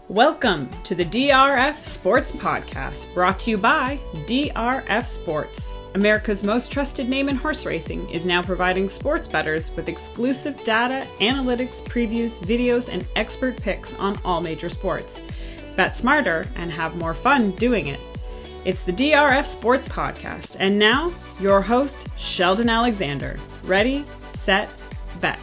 Welcome to the DRF Sports Podcast, brought to you by DRF Sports. America's most trusted name in horse racing is now providing sports bettors with exclusive data, analytics, previews, videos, and expert picks on all major sports. Bet smarter and have more fun doing it. It's the DRF Sports Podcast, and now your host, Sheldon Alexander. Ready, set, bet.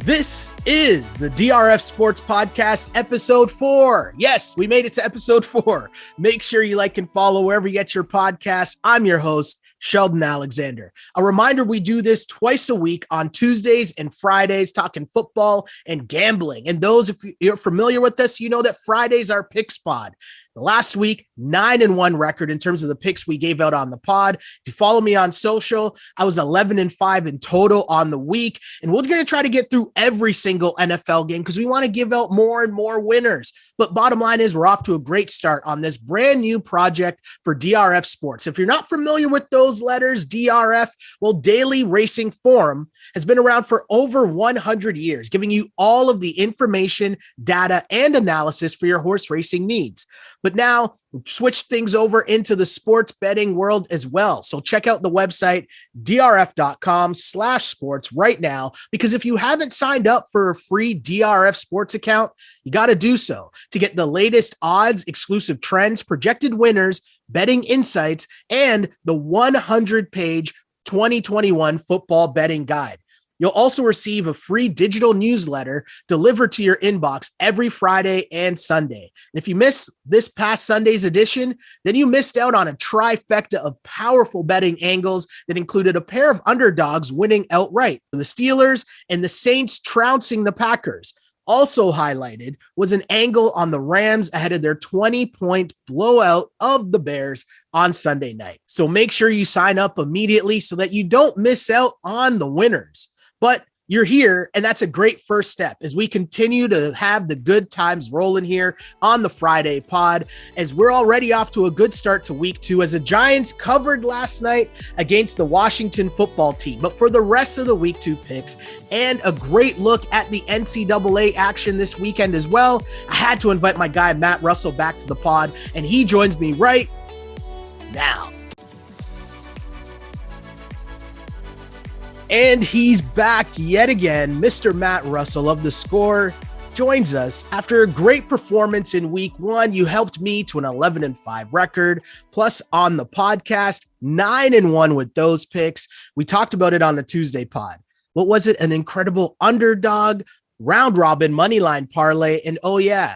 This is the DRF Sports Podcast, episode 4. Yes, we made it to episode 4. Make sure you like and follow wherever you get your podcasts. I'm your host, Sheldon Alexander. A reminder, we do this twice a week on Tuesdays and Fridays, talking football and gambling. And those, if you're familiar with this, you know that Fridays are Picks Pod. Last week, 9-1 record in terms of the picks we gave out on the pod. If you follow me on social, I was 11-5 in total on the week. And we're going to try to get through every single NFL game because we want to give out more and more winners. But bottom line is we're off to a great start on this brand new project for DRF Sports. If you're not familiar with those letters, DRF, well, Daily Racing Forum has been around for over 100 years, giving you all of the information, data, and analysis for your horse racing needs. But now we've switched things over into the sports betting world as well. So check out the website, drf.com/sports right now, because if you haven't signed up for a free DRF sports account, you got to do so to get the latest odds, exclusive trends, projected winners, betting insights, and the 100-page 2021 football betting guide. You'll also receive a free digital newsletter delivered to your inbox every Friday and Sunday. And if you miss this past Sunday's edition, then you missed out on a trifecta of powerful betting angles that included a pair of underdogs winning outright, the Steelers and the Saints trouncing the Packers. Also highlighted was an angle on the Rams ahead of their 20-point blowout of the Bears on Sunday night. So make sure you sign up immediately so that you don't miss out on the winners. But you're here, and that's a great first step as we continue to have the good times rolling here on the Friday pod, as we're already off to a good start to week 2 as the Giants covered last night against the Washington football team. But for the rest of the week 2 picks and a great look at the NCAA action this weekend as well, I had to invite my guy Matt Russell back to the pod, and he joins me right now. And he's back yet again. Mr. Matt Russell of The Score joins us after a great performance in week 1. You helped me to an 11-5 record, plus on the podcast, 9-1 with those picks. We talked about it on the Tuesday pod. What was it? An incredible underdog round robin moneyline parlay. And oh yeah,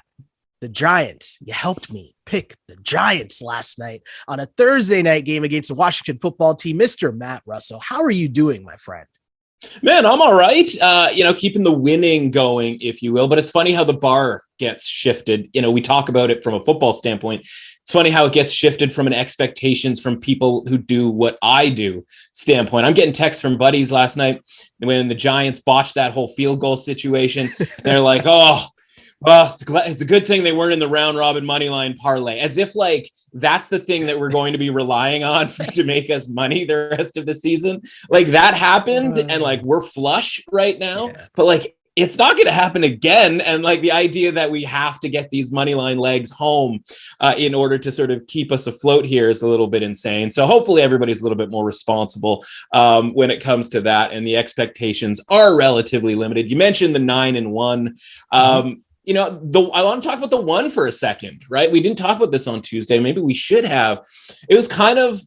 the Giants. You helped me pick the Giants last night on a Thursday night game against the Washington football team. Mr. Matt Russell, how are you doing, my friend? Man, I'm all right. Keeping the winning going, if you will. But it's funny how the bar gets shifted. We talk about it from a football standpoint. It's funny how it gets shifted from an expectations from people who do what I do standpoint. I'm getting texts from buddies last night when the Giants botched that whole field goal situation. They're like, oh, well, it's a good thing they weren't in the round robin money line parlay, as if like that's the thing that we're going to be relying on to make us money the rest of the season. Like that happened and like we're flush right now, but like it's not going to happen again. And like the idea that we have to get these money line legs home in order to sort of keep us afloat here is a little bit insane. So hopefully everybody's a little bit more responsible when it comes to that. And the expectations are relatively limited. You mentioned the 9-1. I want to talk about the one for a second, right? We didn't talk about this on Tuesday. Maybe we should have. It was kind of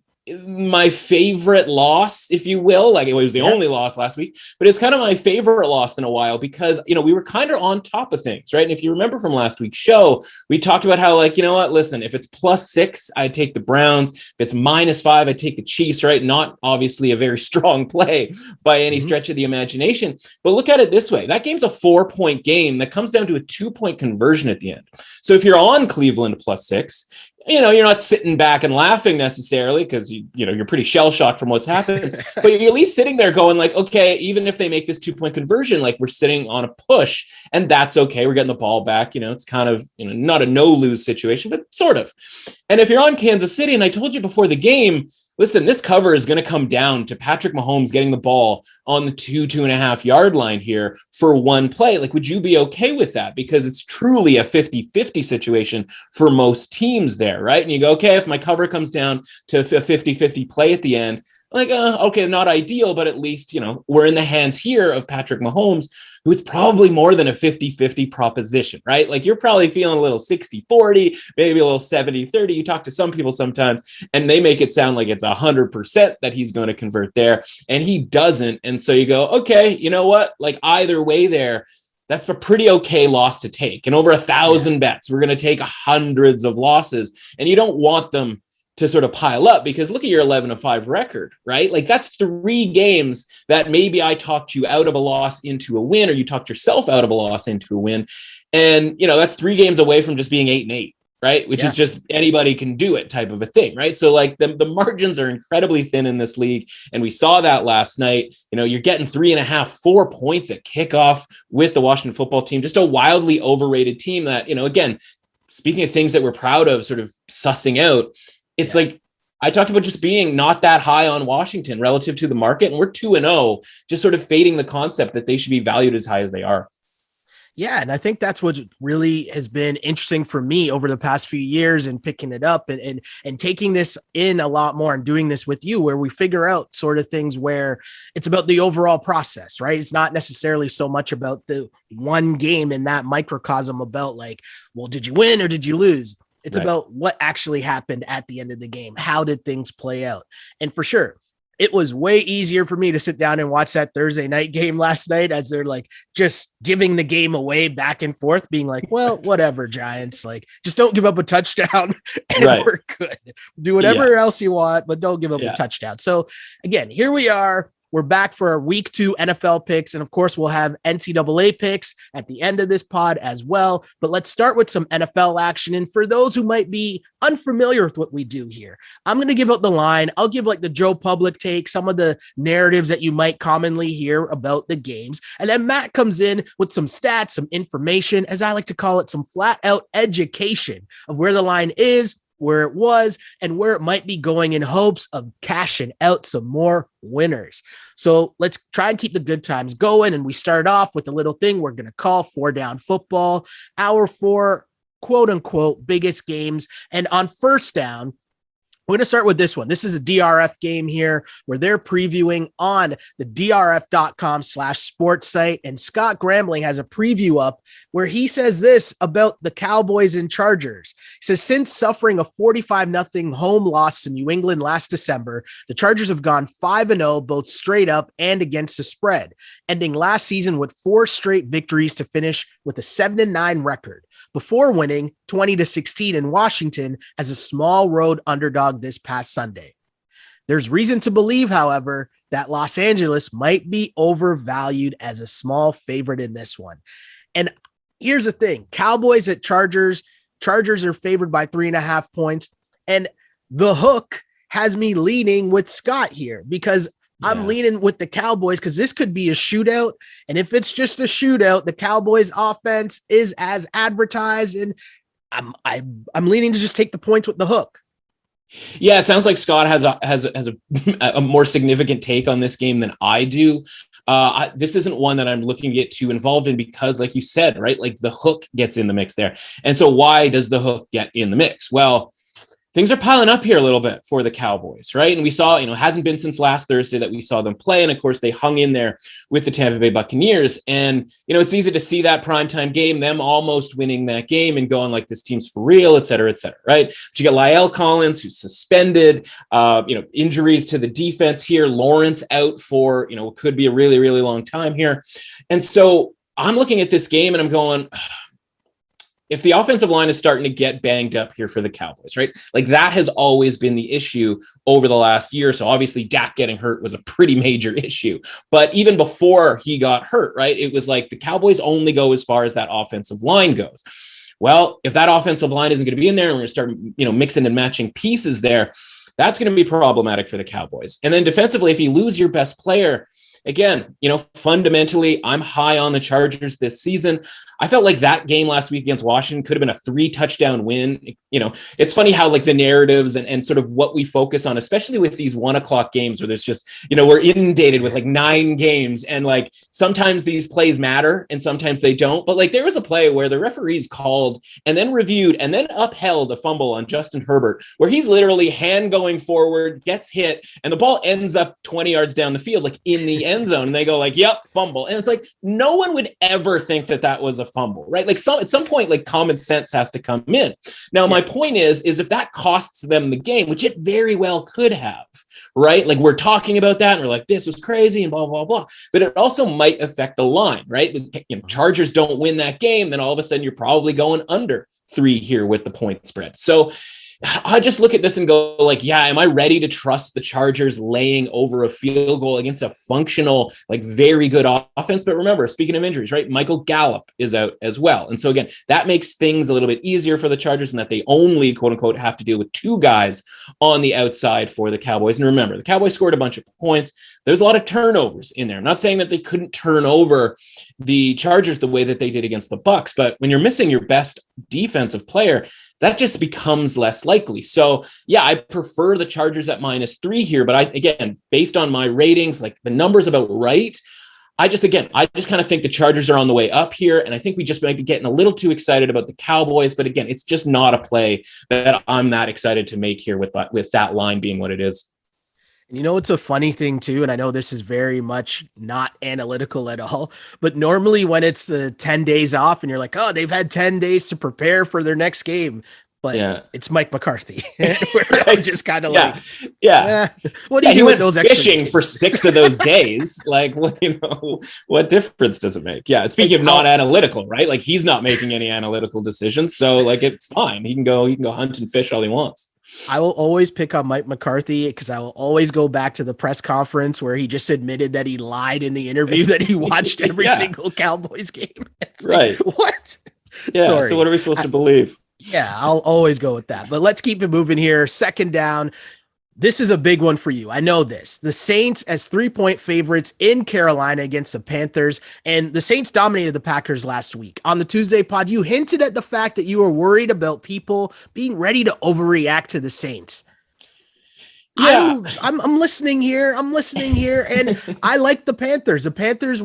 my favorite loss, if you will. Like it was the only loss last week, but it's kind of my favorite loss in a while because, we were kind of on top of things, right? And if you remember from last week's show, we talked about how like, listen, if it's +6, I'd take the Browns. If it's -5, I'd take the Chiefs, right? Not obviously a very strong play by any stretch of the imagination, but look at it this way. That game's a 4-point game that comes down to a 2-point conversion at the end. So if you're on Cleveland +6, you're not sitting back and laughing necessarily because you're pretty shell shocked from what's happened, but you're at least sitting there going like, okay, even if they make this 2-point conversion, like we're sitting on a push and that's okay. We're getting the ball back. It's kind of, not a no lose situation, but sort of. And if you're on Kansas City, and I told you before the game, listen, this cover is going to come down to Patrick Mahomes getting the ball on the 2.5 yard line here for one play. Like, would you be okay with that? Because it's truly a 50-50 situation for most teams there, right? And you go, okay, if my cover comes down to a 50-50 play at the end, like, okay, not ideal, but at least, we're in the hands here of Patrick Mahomes, who it's probably more than a 50-50 proposition, right? Like, you're probably feeling a little 60-40, maybe a little 70-30. You talk to some people sometimes, and they make it sound like it's 100% that he's going to convert there, and he doesn't. And so you go, okay, you know what? Like, either way there, that's a pretty okay loss to take. And over 1,000 bets, we're going to take hundreds of losses, and you don't want them to sort of pile up, because look at your 11-5 record, right? Like, that's 3 games that maybe I talked you out of a loss into a win, or you talked yourself out of a loss into a win. And, that's 3 games away from just being 8-8, right? Which is just anybody can do it type of a thing, right? So like the margins are incredibly thin in this league. And we saw that last night. You're getting 3.5, 4 points at kickoff with the Washington football team, just a wildly overrated team that, again, speaking of things that we're proud of sort of sussing out, it's like I talked about just being not that high on Washington relative to the market, and we're 2-0, just sort of fading the concept that they should be valued as high as they are. Yeah, and I think that's what really has been interesting for me over the past few years, and picking it up and taking this in a lot more, and doing this with you, where we figure out sort of things where it's about the overall process, right? It's not necessarily so much about the one game in that microcosm about like, well, did you win or did you lose? It's about what actually happened at the end of the game. How did things play out? And for sure, it was way easier for me to sit down and watch that Thursday night game last night, as they're like just giving the game away back and forth, being like, well, whatever, Giants, like, just don't give up a touchdown and we're good. Do whatever else you want, but don't give up a touchdown. So again, here we are. We're back for our week 2 NFL picks. And of course, we'll have NCAA picks at the end of this pod as well. But let's start with some NFL action. And for those who might be unfamiliar with what we do here, I'm going to give out the line. I'll give like the Joe Public take, some of the narratives that you might commonly hear about the games. And then Matt comes in with some stats, some information, as I like to call it, some flat out education of where the line is, where it was, and where it might be going, in hopes of cashing out some more winners. So let's try and keep the good times going. And we start off with a little thing we're going to call 4 Down Football, our 4 quote unquote biggest games. And on first down, we're going to start with this one. This is a DRF game here where they're previewing on the drf.com/sports site. And Scott Grambling has a preview up where he says this about the Cowboys and Chargers. He says, since suffering a 45-0 home loss to New England last December, the Chargers have gone 5-0, both straight up and against the spread, ending last season with 4 straight victories to finish with a 7-9 record, before winning 20-16 in Washington as a small road underdog this past Sunday. There's reason to believe, however, that Los Angeles might be overvalued as a small favorite in this one. And here's the thing: Cowboys at Chargers. Chargers are favored by 3.5 points. And the hook has me leaning with Scott here, because I'm leaning with the Cowboys, because this could be a shootout. And if it's just a shootout, the Cowboys offense is as advertised, and I'm leaning to just take the points with the hook. Yeah, it sounds like Scott has a more significant take on this game than I do. This isn't one that I'm looking to get too involved in, because like you said, right, like the hook gets in the mix there. And so why does the hook get in the mix? Well, things are piling up here a little bit for the Cowboys, right? And we saw, it hasn't been since last Thursday that we saw them play. And of course, they hung in there with the Tampa Bay Buccaneers. And, it's easy to see that primetime game, them almost winning that game and going like, this team's for real, et cetera, right? But you got La'el Collins, who's suspended, injuries to the defense here. Lawrence out for, could be a really, really long time here. And so I'm looking at this game and I'm going, if the offensive line is starting to get banged up here for the Cowboys, right? Like, that has always been the issue over the last year. So obviously Dak getting hurt was a pretty major issue, but even before he got hurt, right, it was like the Cowboys only go as far as that offensive line goes. Well, if that offensive line isn't going to be in there, and we're going to start, mixing and matching pieces there, that's going to be problematic for the Cowboys. And then defensively, if you lose your best player, again, fundamentally, I'm high on the Chargers this season. I felt like that game last week against Washington could have been a 3-touchdown win. You know, it's funny how like the narratives and sort of what we focus on, especially with these 1:00 games where there's just, you know, we're inundated with like 9 games, and like sometimes these plays matter and sometimes they don't. But like there was a play where the referees called and then reviewed and then upheld a fumble on Justin Herbert, where he's literally hand going forward, gets hit, and the ball ends up 20 yards down the field, like in the end zone. And they go like, yep, fumble. And it's like, no one would ever think that was a fumble, right? Like at some point, like common sense has to come in. Now, my point is if that costs them the game, which it very well could have, right? Like we're talking about that and we're like, this was crazy and blah, blah, blah. But it also might affect the line, right? You know, Chargers don't win that game, then all of a sudden you're probably going under 3 here with the point spread. So I just look at this and go like, yeah, am I ready to trust the Chargers laying over a field goal against a functional, like very good offense? But remember, speaking of injuries, right, Michael Gallup is out as well. And so again, that makes things a little bit easier for the Chargers in that they only, quote unquote, have to deal with 2 guys on the outside for the Cowboys. And remember, the Cowboys scored a bunch of points. There's a lot of turnovers in there. I'm not saying that they couldn't turn over the Chargers the way that they did against the Bucs, but when you're missing your best defensive player, that just becomes less likely. So yeah, I prefer the Chargers at -3 here, but again, based on my ratings, like the number's about right. I just kind of think the Chargers are on the way up here. And I think we just might be getting a little too excited about the Cowboys. But again, it's just not a play that I'm that excited to make here with that line being what it is. You know, it's a funny thing too, and I know this is very much not analytical at all, but normally when it's 10 days off and you're like, oh, they've had 10 days to prepare for their next game, but it's Mike McCarthy. We're just kind of like, what do you do with those fishing for 6 of those days? Like, what difference does it make? Yeah. Speaking of non-analytical, right? Like he's not making any analytical decisions. So like, it's fine. He can go hunt and fish all he wants. I will always pick on Mike McCarthy because I will always go back to the press conference where he just admitted that he lied in the interview that he watched every single Cowboys game. It's right. Like, what? Yeah. Sorry. So what are we supposed to believe? Yeah, I'll always go with that. But let's keep it moving here. 2nd down. This is a big one for you. I know this. The Saints as 3-point favorites in Carolina against the Panthers, and the Saints dominated the Packers last week. On the Tuesday pod, you hinted at the fact that you were worried about people being ready to overreact to the Saints. Yeah, I'm listening here. And I like the Panthers. The Panthers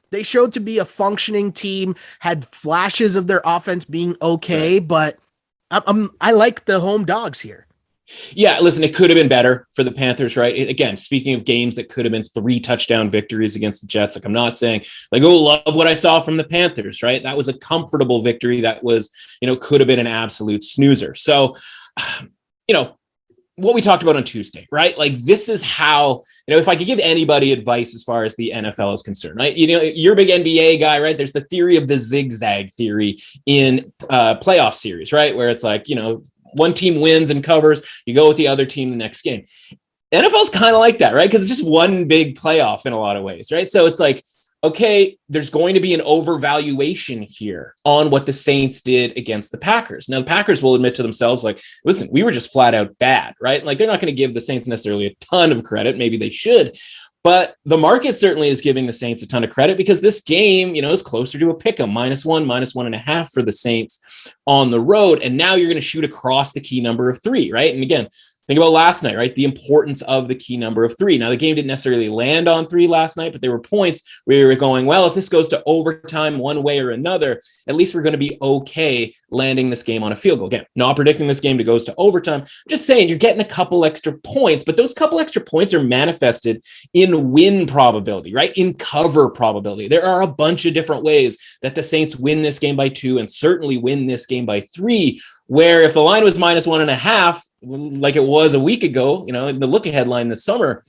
they showed to be a functioning team, had flashes of their offense being okay, but I like the home dogs here. Yeah, listen, it could have been better for the Panthers, right? Again, speaking of games that could have been 3-touchdown victories against the Jets, like I'm not saying like, oh, love what I saw from the Panthers, right? That was a comfortable victory. That was, could have been an absolute snoozer. So, what we talked about on Tuesday, right? Like this is how, if I could give anybody advice as far as the NFL is concerned, right? You're a big NBA guy, right? There's the theory of the zigzag theory in playoff series, right? Where it's like, one team wins and covers, you go with the other team the next game. NFL's kind of like that, right? Because it's just one big playoff in a lot of ways, right? So it's like, okay, there's going to be an overvaluation here on what the Saints did against the Packers. Now, the Packers will admit to themselves, like, listen, we were just flat out bad, right? Like, they're not going to give the Saints necessarily a ton of credit. Maybe they should. But the market certainly is giving the Saints a ton of credit because this game, is closer to a pick 'em, -1, -1.5 for the Saints on the road. And now you're going to shoot across the key number of 3, right? And again, think about last night, right? The importance of the key number of 3. Now, the game didn't necessarily land on 3 last night, but there were points where we were going, well, if this goes to overtime one way or another, at least we're going to be okay landing this game on a field goal. Again, not predicting this game to goes to overtime. I'm just saying you're getting a couple extra points, but those couple extra points are manifested in win probability, right? In cover probability. There are a bunch of different ways that the Saints win this game by 2 and certainly win this game by 3, where if the line was -1.5, like it was a week ago, in the look-ahead line this summer,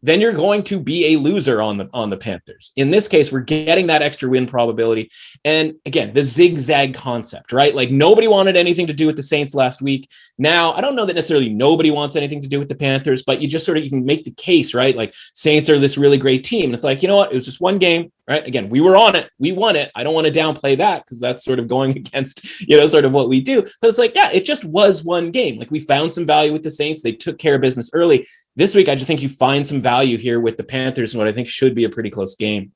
then you're going to be a loser on the Panthers. In this case, we're getting that extra win probability. And again, the zigzag concept, right? Like nobody wanted anything to do with the Saints last week. Now, I don't know that necessarily nobody wants anything to do with the Panthers, but you just you can make the case, right? Like Saints are this really great team. And it's like, you know what? It was just one game, right? Again, we were on it. We won it. I don't want to downplay that because that's sort of going against, sort of what we do. But it's like, yeah, it just was one game. Like we found some value with the Saints. They took care of business early. This week, I just think you find some value here with the Panthers and what I think should be a pretty close game.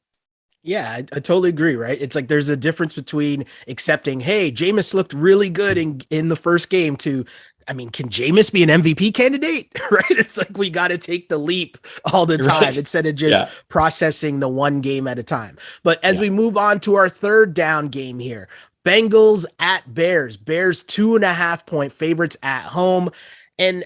Yeah, I totally agree, right? It's like there's a difference between accepting, hey, Jameis looked really good in the first game to, I mean, can Jameis be an MVP candidate? Right? It's like we got to take the leap all the time Right. instead of just Yeah. processing the one game at a time. But as Yeah. we move on to our third down game here, Bengals at Bears. Bears 2.5 point favorites at home. And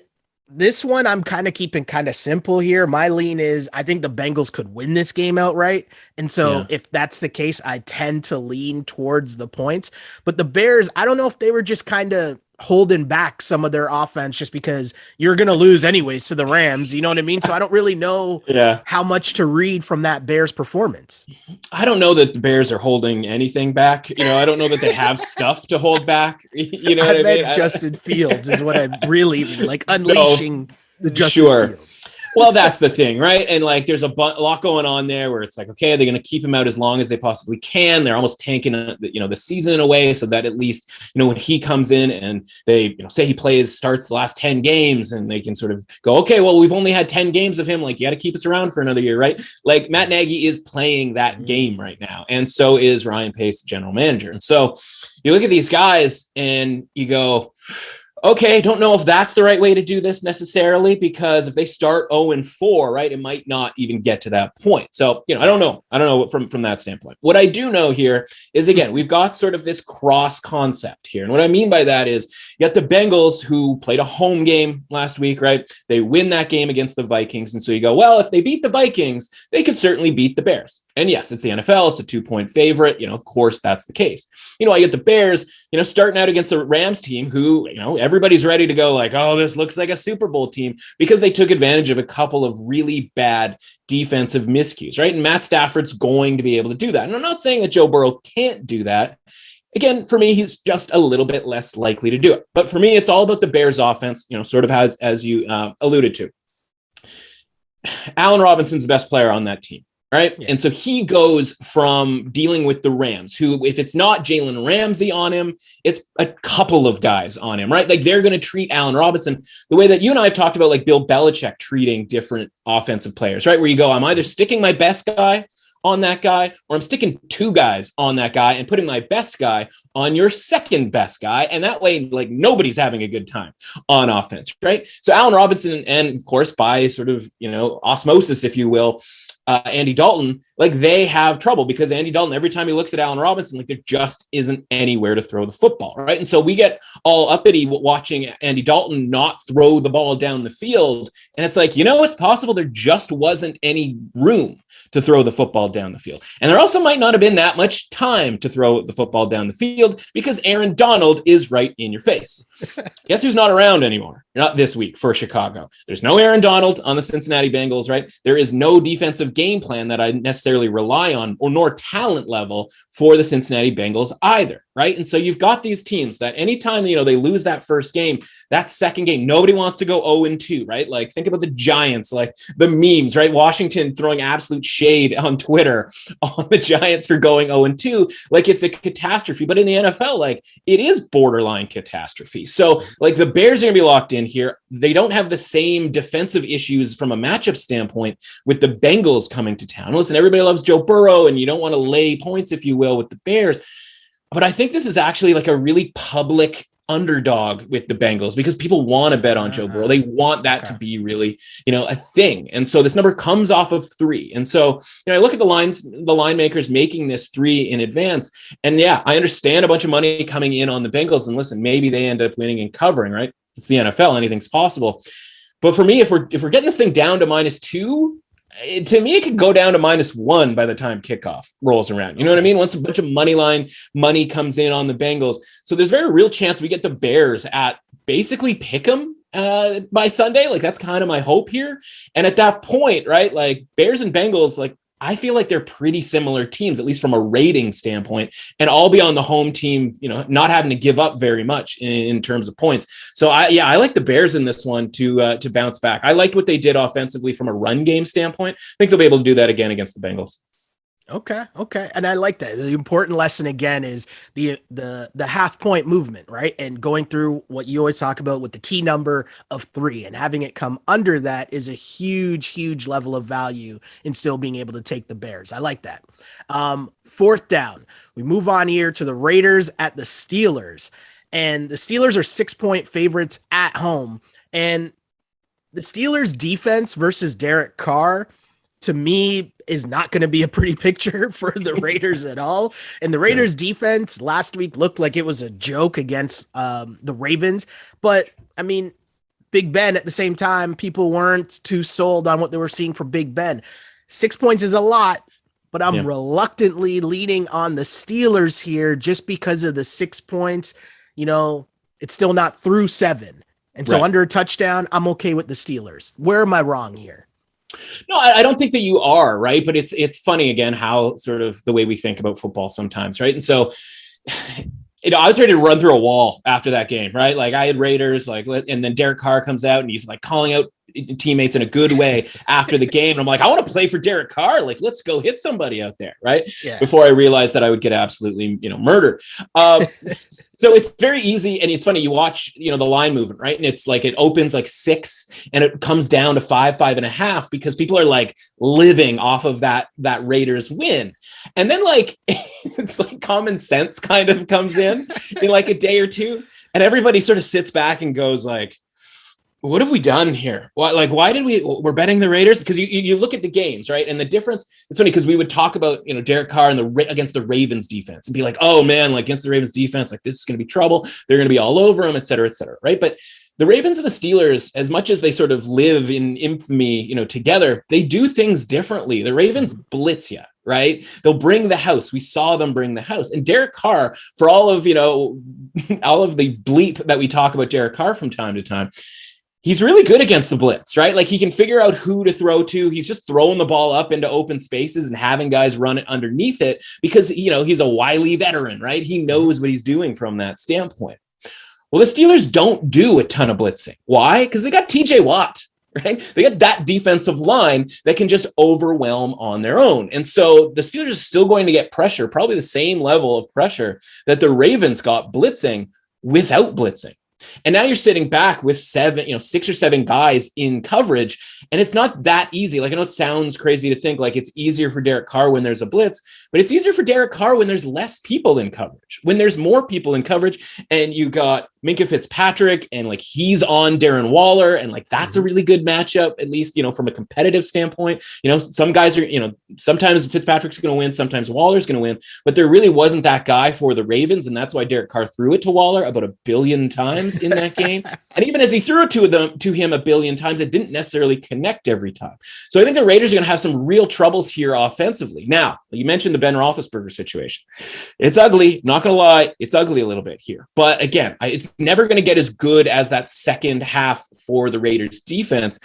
this one I'm kind of keeping kind of simple here. My lean is I think the Bengals could win this game outright. And so Yeah. if that's the case, I tend to lean towards the points. But the Bears, I don't know if they were just kind of holding back some of their offense just because you're going to lose anyways to the Rams. You know what I mean? So I don't really know Yeah. how much to read from that Bears performance. I don't know that the Bears are holding anything back. I don't know that they have stuff to hold back. You know what I mean? Justin Fields is what I really mean, like unleashing the Justin Sure. Fields. Well, that's the thing, right? And like, there's a lot going on there where it's like, okay, they're going to keep him out as long as they possibly can. They're almost tanking, the season in a way so that at least, when he comes in and they, say he starts the last 10 games and they can sort of go, okay, well, we've only had 10 games of him. Like, you got to keep us around for another year, right? Like Matt Nagy is playing that game right now. And so is Ryan Pace, the general manager. And so you look at these guys and you go, okay, don't know if that's the right way to do this necessarily, because if they start 0-4, right, it might not even get to that point. So, I don't know from that standpoint. What I do know here is, again, we've got sort of this cross concept here. And what I mean by that is you got the Bengals who played a home game last week, right? They win that game against the Vikings. And so you go, well, if they beat the Vikings, they could certainly beat the Bears. And yes, it's the NFL. It's a 2-point favorite. Of course, that's the case. I get the Bears, starting out against the Rams team who, everybody's ready to go like, oh, this looks like a Super Bowl team because they took advantage of a couple of really bad defensive miscues, right? And Matt Stafford's going to be able to do that. And I'm not saying that Joe Burrow can't do that. Again, for me, he's just a little bit less likely to do it. But for me, it's all about the Bears offense, sort of as you alluded to. Allen Robinson's the best player on that team. Right. Yeah. And so he goes from dealing with the Rams, who, if it's not Jalen Ramsey on him, it's a couple of guys on him, right? Like they're going to treat Allen Robinson the way that you and I have talked about, like Bill Belichick treating different offensive players, right? Where you go, I'm either sticking my best guy on that guy, or I'm sticking two guys on that guy and putting my best guy on your second best guy. And that way, like nobody's having a good time on offense, right? So Allen Robinson, and of course, by sort of, osmosis, if you will, Andy Dalton, like they have trouble because Andy Dalton, every time he looks at Allen Robinson, like there just isn't anywhere to throw the football, right? And so we get all uppity watching Andy Dalton not throw the ball down the field. And it's like, it's possible there just wasn't any room to throw the football down the field. And there also might not have been that much time to throw the football down the field because Aaron Donald is right in your face. Guess who's not around anymore? Not this week for Chicago. There's no Aaron Donald on the Cincinnati Bengals, right? There is no defensive game plan that I necessarily rely on, or nor talent level for the Cincinnati Bengals either, right? And so you've got these teams that anytime, they lose that first game, that second game, nobody wants to go 0-2, right? Like think about the Giants, like the memes, right? Washington throwing absolute shade on Twitter on the Giants for going 0-2, like it's a catastrophe. But in the NFL, like it is borderline catastrophe. So like the Bears are going to be locked in here. They don't have the same defensive issues from a matchup standpoint with the Bengals coming to town. Listen, everybody loves Joe Burrow and you don't want to lay points, if you will, with the Bears. But I think this is actually like a really public underdog with the Bengals because people want to bet on Joe Burrow. They want that to be really, a thing. And so this number comes off of 3. And so, I look at the line makers making this 3 in advance. And yeah, I understand a bunch of money coming in on the Bengals. And listen, maybe they end up winning and covering, right? It's the NFL, anything's possible. But for me, if we're getting this thing down to -2, to me, it could go down to -1 by the time kickoff rolls around. You know what I mean? Once a bunch of money comes in on the Bengals. So there's very real chance we get the Bears at basically pick 'em by Sunday. Like that's kind of my hope here. And at that point, right, like Bears and Bengals, like I feel like they're pretty similar teams, at least from a rating standpoint, and I'll be on the home team, not having to give up very much in terms of points. So I like the Bears in this one to bounce back. I liked what they did offensively from a run game standpoint. I think they'll be able to do that again against the Bengals. Okay. Okay. And I like that. The important lesson again is the half point movement, right? And going through what you always talk about with the key number of 3 and having it come under that is a huge, huge level of value in still being able to take the Bears. I like that. Fourth down. We move on here to the Raiders at the Steelers. And the Steelers are 6-point favorites at home. And the Steelers defense versus Derek Carr, to me, is not going to be a pretty picture for the Raiders at all. And the Raiders defense last week looked like it was a joke against the Ravens. But I mean, Big Ben at the same time, people weren't too sold on what they were seeing from Big Ben. 6 points is a lot, but I'm reluctantly leaning on the Steelers here just because of the 6 points. You know, it's still not through 7. And so under a touchdown, I'm okay with the Steelers. Where am I wrong here? No, I don't think that you are, right? But it's funny again how sort of the way we think about football sometimes, right? And so, I was ready to run through a wall after that game, right? Like I had Raiders, and then Derek Carr comes out and he's like calling out teammates in a good way after the game. And I'm like, I want to play for Derek Carr. Like, let's go hit somebody out there, right? Yeah. Before I realized that I would get absolutely, murdered. So it's very easy. And it's funny, you watch, the line movement, right? And it's like, it opens like 6 and it comes down to 5.5, because people are like living off of that Raiders win. And then like, it's like common sense kind of comes in like a day or two. And everybody sort of sits back and goes like, what have we done here? Why did we're betting the Raiders? Because you look at the games, right? And the difference, it's funny because we would talk about, Derek Carr and against the Ravens defense and be like, oh man, like against the Ravens defense, like this is going to be trouble. They're going to be all over them, et cetera, right? But the Ravens and the Steelers, as much as they sort of live in infamy, together, they do things differently. The Ravens blitz you, right? They'll bring the house. We saw them bring the house. And Derek Carr, for all of, all of the bleep that we talk about Derek Carr from time to time, he's really good against the blitz, right? Like he can figure out who to throw to. He's just throwing the ball up into open spaces and having guys run it underneath it because, he's a wily veteran, right? He knows what he's doing from that standpoint. Well, the Steelers don't do a ton of blitzing. Why? Because they got TJ Watt, right? They got that defensive line that can just overwhelm on their own. And so the Steelers are still going to get pressure, probably the same level of pressure that the Ravens got blitzing without blitzing. And now you're sitting back with 6 or 7 guys in coverage. And it's not that easy. Like, I know it sounds crazy to think like it's easier for Derek Carr when there's a blitz, but it's easier for Derek Carr when there's less people in coverage. When there's more people in coverage and you got Minkah Fitzpatrick and like he's on Darren Waller and like that's a really good matchup, at least, from a competitive standpoint. Some guys are, sometimes Fitzpatrick's going to win, sometimes Waller's going to win, but there really wasn't that guy for the Ravens. And that's why Derek Carr threw it to Waller about 1 billion times in that game. And even as he threw it to him 1 billion times, it didn't necessarily connect every time. So I think the Raiders are going to have some real troubles here offensively. Now, you mentioned the Ben Roethlisberger situation. It's ugly. Not going to lie. It's ugly a little bit here. But again, it's never going to get as good as that second half for the Raiders defense.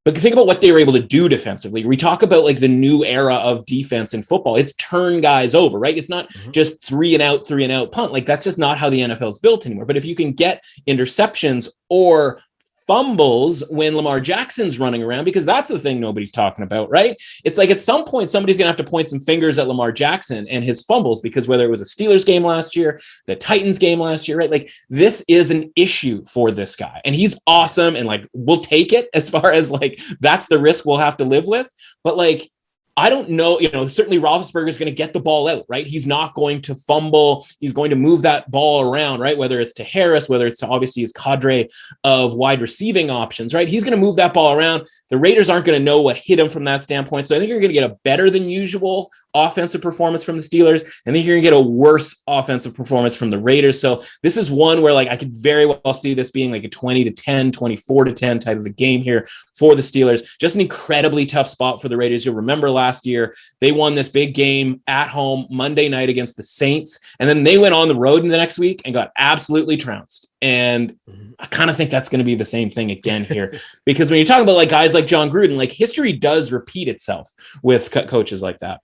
But think about what they were able to do defensively. We talk about like the new era of defense in football. It's turn guys over, right? It's not just 3 and out punt. Like that's just not how the NFL is built anymore. But if you can get interceptions or fumbles when Lamar Jackson's running around, because that's the thing nobody's talking about, right? It's like at some point, somebody's going to have to point some fingers at Lamar Jackson and his fumbles, because whether it was a Steelers game last year, the Titans game last year, right? Like this is an issue for this guy and he's awesome. And like, we'll take it as far as like, that's the risk we'll have to live with. But like, I don't know, certainly Roethlisberger is going to get the ball out, right? He's not going to fumble. He's going to move that ball around, right? Whether it's to Harris, whether it's to obviously his cadre of wide receiving options, right? He's going to move that ball around. The Raiders aren't going to know what hit him from that standpoint. So I think you're going to get a better than usual offensive performance from the Steelers. I think you're going to get a worse offensive performance from the Raiders. So this is one where like I could very well see this being like a 20-10, 24-10 type of a game here for the Steelers. Just an incredibly tough spot for the Raiders. You'll remember last year, they won this big game at home Monday night against the Saints. And then they went on the road in the next week and got absolutely trounced. And I kind of think that's going to be the same thing again here, because when you're talking about like guys like John Gruden, like history does repeat itself with coaches like that.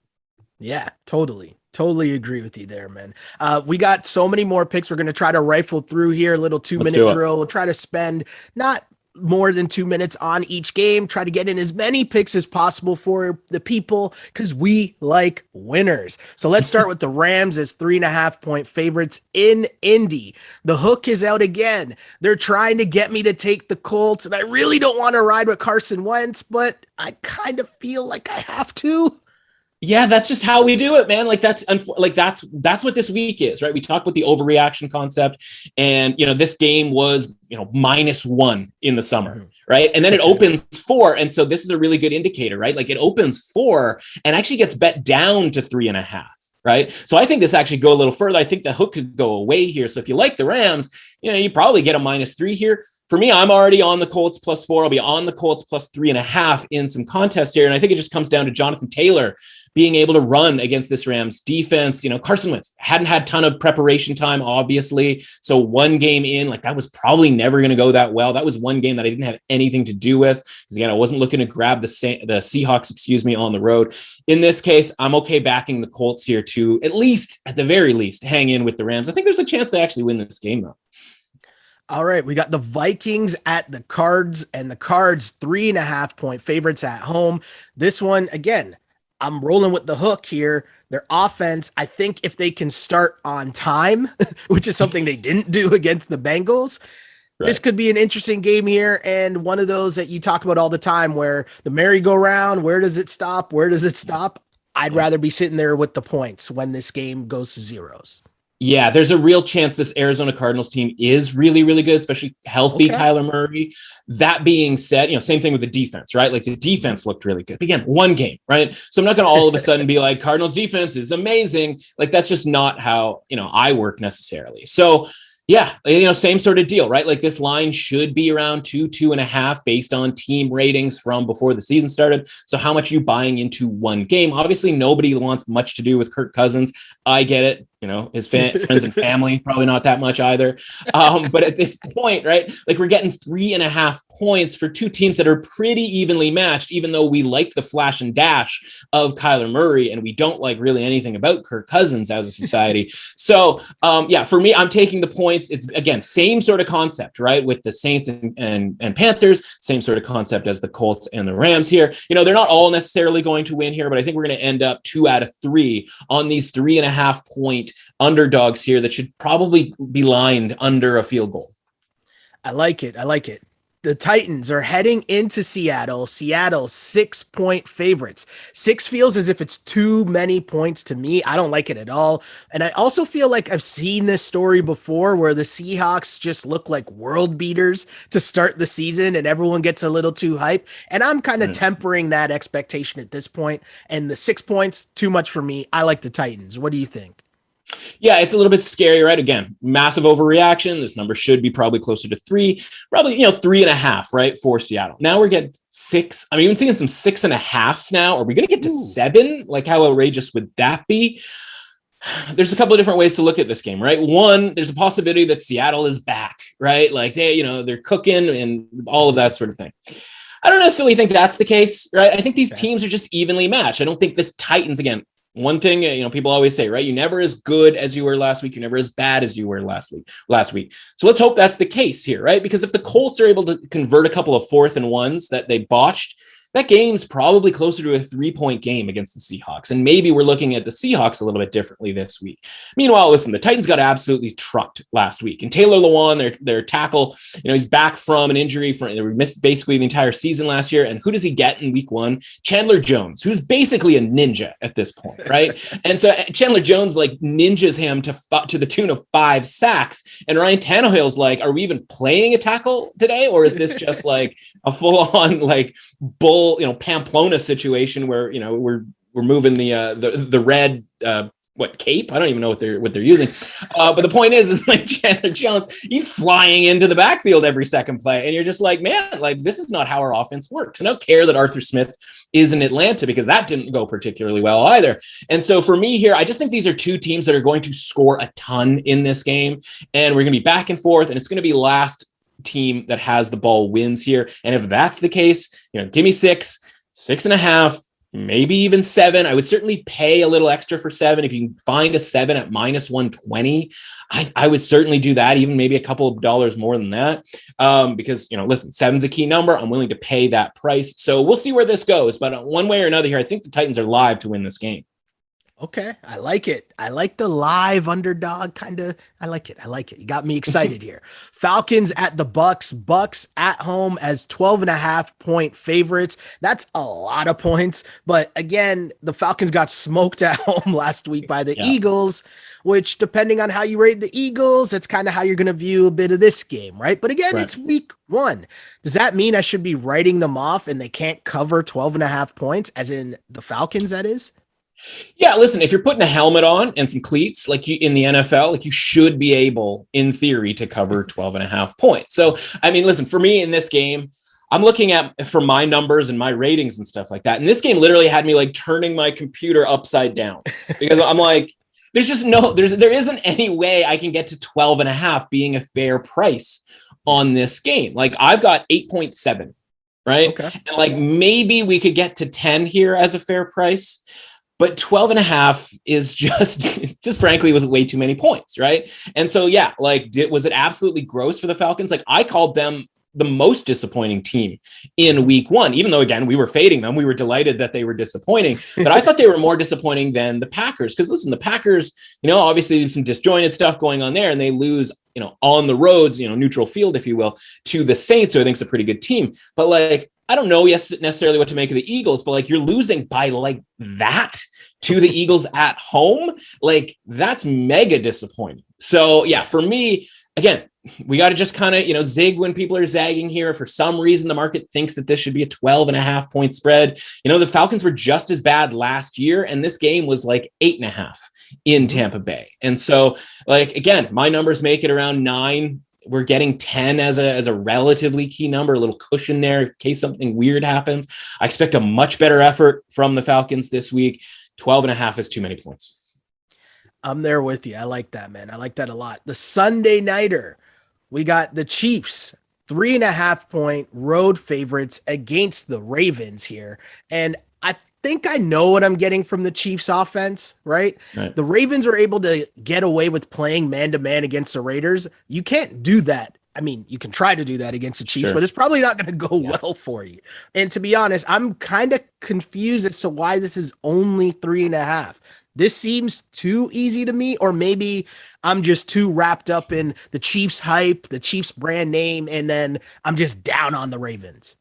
Yeah, totally agree with you there, man. We got so many more picks. We're going to try to rifle through here, a little 2-minute drill. We'll try to spend not more than 2 minutes on each game, try to get in as many picks as possible for the people because we like winners. So let's start with the Rams as 3.5-point favorites in Indy. The hook is out again. They're trying to get me to take the Colts, and I really don't want to ride with Carson Wentz, but I kind of feel like I have to. Yeah, that's just how we do it, man. Like that's what this week is, right? We talked about the overreaction concept, and this game was -1 in the summer, right? And then it opens 4, and so this is a really good indicator, right? Like it opens 4 and actually gets bet down to 3.5. Right. So I think this actually go a little further. I think the hook could go away here. So if you like the Rams, you probably get a -3 here. For me, I'm already on the Colts +4. I'll be on the Colts +3.5 in some contests here. And I think it just comes down to Jonathan Taylor being able to run against this Rams defense. Carson Wentz hadn't had a ton of preparation time, obviously. So one game in, like that was probably never going to go that well. That was one game that I didn't have anything to do with because again, I wasn't looking to grab the Seahawks, on the road. In this case, I'm okay backing the Colts here to at the very least, hang in with the Rams. I think there's a chance they actually win this game though. All right, we got the Vikings at the Cards, and the Cards 3.5-point favorites at home. This one, again, I'm rolling with the hook here. Their offense, I think if they can start on time, which is something they didn't do against the Bengals, this could be an interesting game here, and one of those that you talk about all the time where the merry-go-round, where does it stop? Where does it stop? I'd rather be sitting there with the points when this game goes to zeros. Yeah, there's a real chance this Arizona Cardinals team is really, really good, especially healthy Kyler Murray. That being said, same thing with the defense, right? Like the defense looked really good. Again, one game, right? So I'm not going to all of a sudden be like, Cardinals defense is amazing. Like that's just not how, I work necessarily. So yeah, same sort of deal, right? Like this line should be around 2.5 based on team ratings from before the season started. So how much are you buying into one game? Obviously, nobody wants much to do with Kirk Cousins. I get it. His friends and family, probably not that much either. But at this point, right, like we're getting 3.5 points for two teams that are pretty evenly matched, even though we like the flash and dash of Kyler Murray and we don't like really anything about Kirk Cousins as a society. So, for me, I'm taking the points. It's, again, same sort of concept, right, with the Saints and Panthers, same sort of concept as the Colts and the Rams here. They're not all necessarily going to win here, but I think we're going to end up 2 out of 3 on these 3.5-point underdogs here that should probably be lined under a field goal. I like it. The Titans are heading into Seattle. Seattle's 6-point favorites. 6 feels as if it's too many points to me. I don't like it at all. And I also feel like I've seen this story before where the Seahawks just look like world beaters to start the season and everyone gets a little too hype. And I'm kind of tempering that expectation at this point. And the 6 points, too much for me. I like the Titans. What do you think? Yeah, it's a little bit scary, right? Again, massive overreaction. This number should be probably closer to 3, probably, 3.5, right, for Seattle. Now we're getting 6. I'm even seeing some 6.5s now. Are we going to get to 7? Like, how outrageous would that be? There's a couple of different ways to look at this game, right? One, there's a possibility that Seattle is back, right? Like they're cooking and all of that sort of thing. I don't necessarily think that's the case, right? I think these teams are just evenly matched. I don't think this Titans, again, one thing, people always say, right? You're never as good as you were last week. You're never as bad as you were last week. So let's hope that's the case here, right? Because if the Colts are able to convert a couple of 4th and 1s that they botched, that game's probably closer to a 3-point game against the Seahawks. And maybe we're looking at the Seahawks a little bit differently this week. Meanwhile, listen, the Titans got absolutely trucked last week. And Taylor Lewan, their tackle, he's back from an injury. He missed basically the entire season last year. And who does he get in week 1? Chandler Jones, who's basically a ninja at this point, right? And so Chandler Jones ninjas him to the tune of 5 sacks. And Ryan Tannehill's like, are we even playing a tackle today? Or is this just like a full-on bull, Pamplona situation where, we're moving the red, cape? I don't even know what they're using. But the point is like Chandler Jones, he's flying into the backfield every second play. And you're just like, man, this is not how our offense works. And I don't care that Arthur Smith is in Atlanta because that didn't go particularly well either. And so for me here, I just think these are two teams that are going to score a ton in this game. And we're going to be back and forth, and it's going to be last team that has the ball wins here. And if that's the case, give me 6.5, maybe even 7. I would certainly pay a little extra for 7. If you can find a 7 at minus 120, I would certainly do that, even maybe a couple of dollars more than that. Because, listen, 7's a key number. I'm willing to pay that price. So we'll see where this goes. But one way or another here, I think the Titans are live to win this game. Okay. I like it. I like the live underdog kind of. I like it. You got me excited here. Falcons at the Bucks. Bucks at home as 12.5-point favorites. That's a lot of points. But again, the Falcons got smoked at home last week by the Eagles, which depending on how you rate the Eagles, that's kind of how you're going to view a bit of this game, right? But again, It's week 1. Does that mean I should be writing them off and they can't cover 12.5 points, as in the Falcons, that is? Yeah, listen, if you're putting a helmet on and some cleats like you in the NFL, like you should be able, in theory, to cover 12.5 points. So, I mean, listen, for me in this game, I'm looking at for my numbers and my ratings and stuff like that. And this game literally had me like turning my computer upside down because I'm like, there isn't any way I can get to 12.5 being a fair price on this game. Like I've got 8.7, right? Okay. And like maybe we could get to 10 here as a fair price. But 12.5 is just frankly was way too many points, right? And so, yeah, like, was it absolutely gross for the Falcons? Like, I called them the most disappointing team in week 1, even though, again, we were fading them. We were delighted that they were disappointing, but I thought they were more disappointing than the Packers. Because listen, the Packers, obviously some disjointed stuff going on there, and they lose, on the roads, neutral field, if you will, to the Saints, who I think is a pretty good team. But like, I don't know necessarily what to make of the Eagles, but like you're losing by like that to the Eagles at home. Like that's mega disappointing. So yeah, for me, again, we got to just kind of, zig when people are zagging here. For some reason, the market thinks that this should be a 12.5 point spread. The Falcons were just as bad last year, and this game was like 8.5 in Tampa Bay. And so like, again, my numbers make it around 9. We're getting 10 as a relatively key number, a little cushion there in case something weird happens. I expect a much better effort from the Falcons this week. 12.5 is too many points. I'm there with you. I like that, man. I like that a lot. The Sunday nighter, we got the Chiefs, 3.5-point road favorites against the Ravens here. And I think I know what I'm getting from the Chiefs offense, right? The Ravens were able to get away with playing man-to-man against the Raiders. You can't do that. I mean, you can try to do that against the Chiefs, but it's probably not going to go well for you. And to be honest, I'm kind of confused as to why this is only 3.5. This seems too easy to me, or maybe I'm just too wrapped up in the Chiefs hype, the Chiefs brand name, and then I'm just down on the Ravens.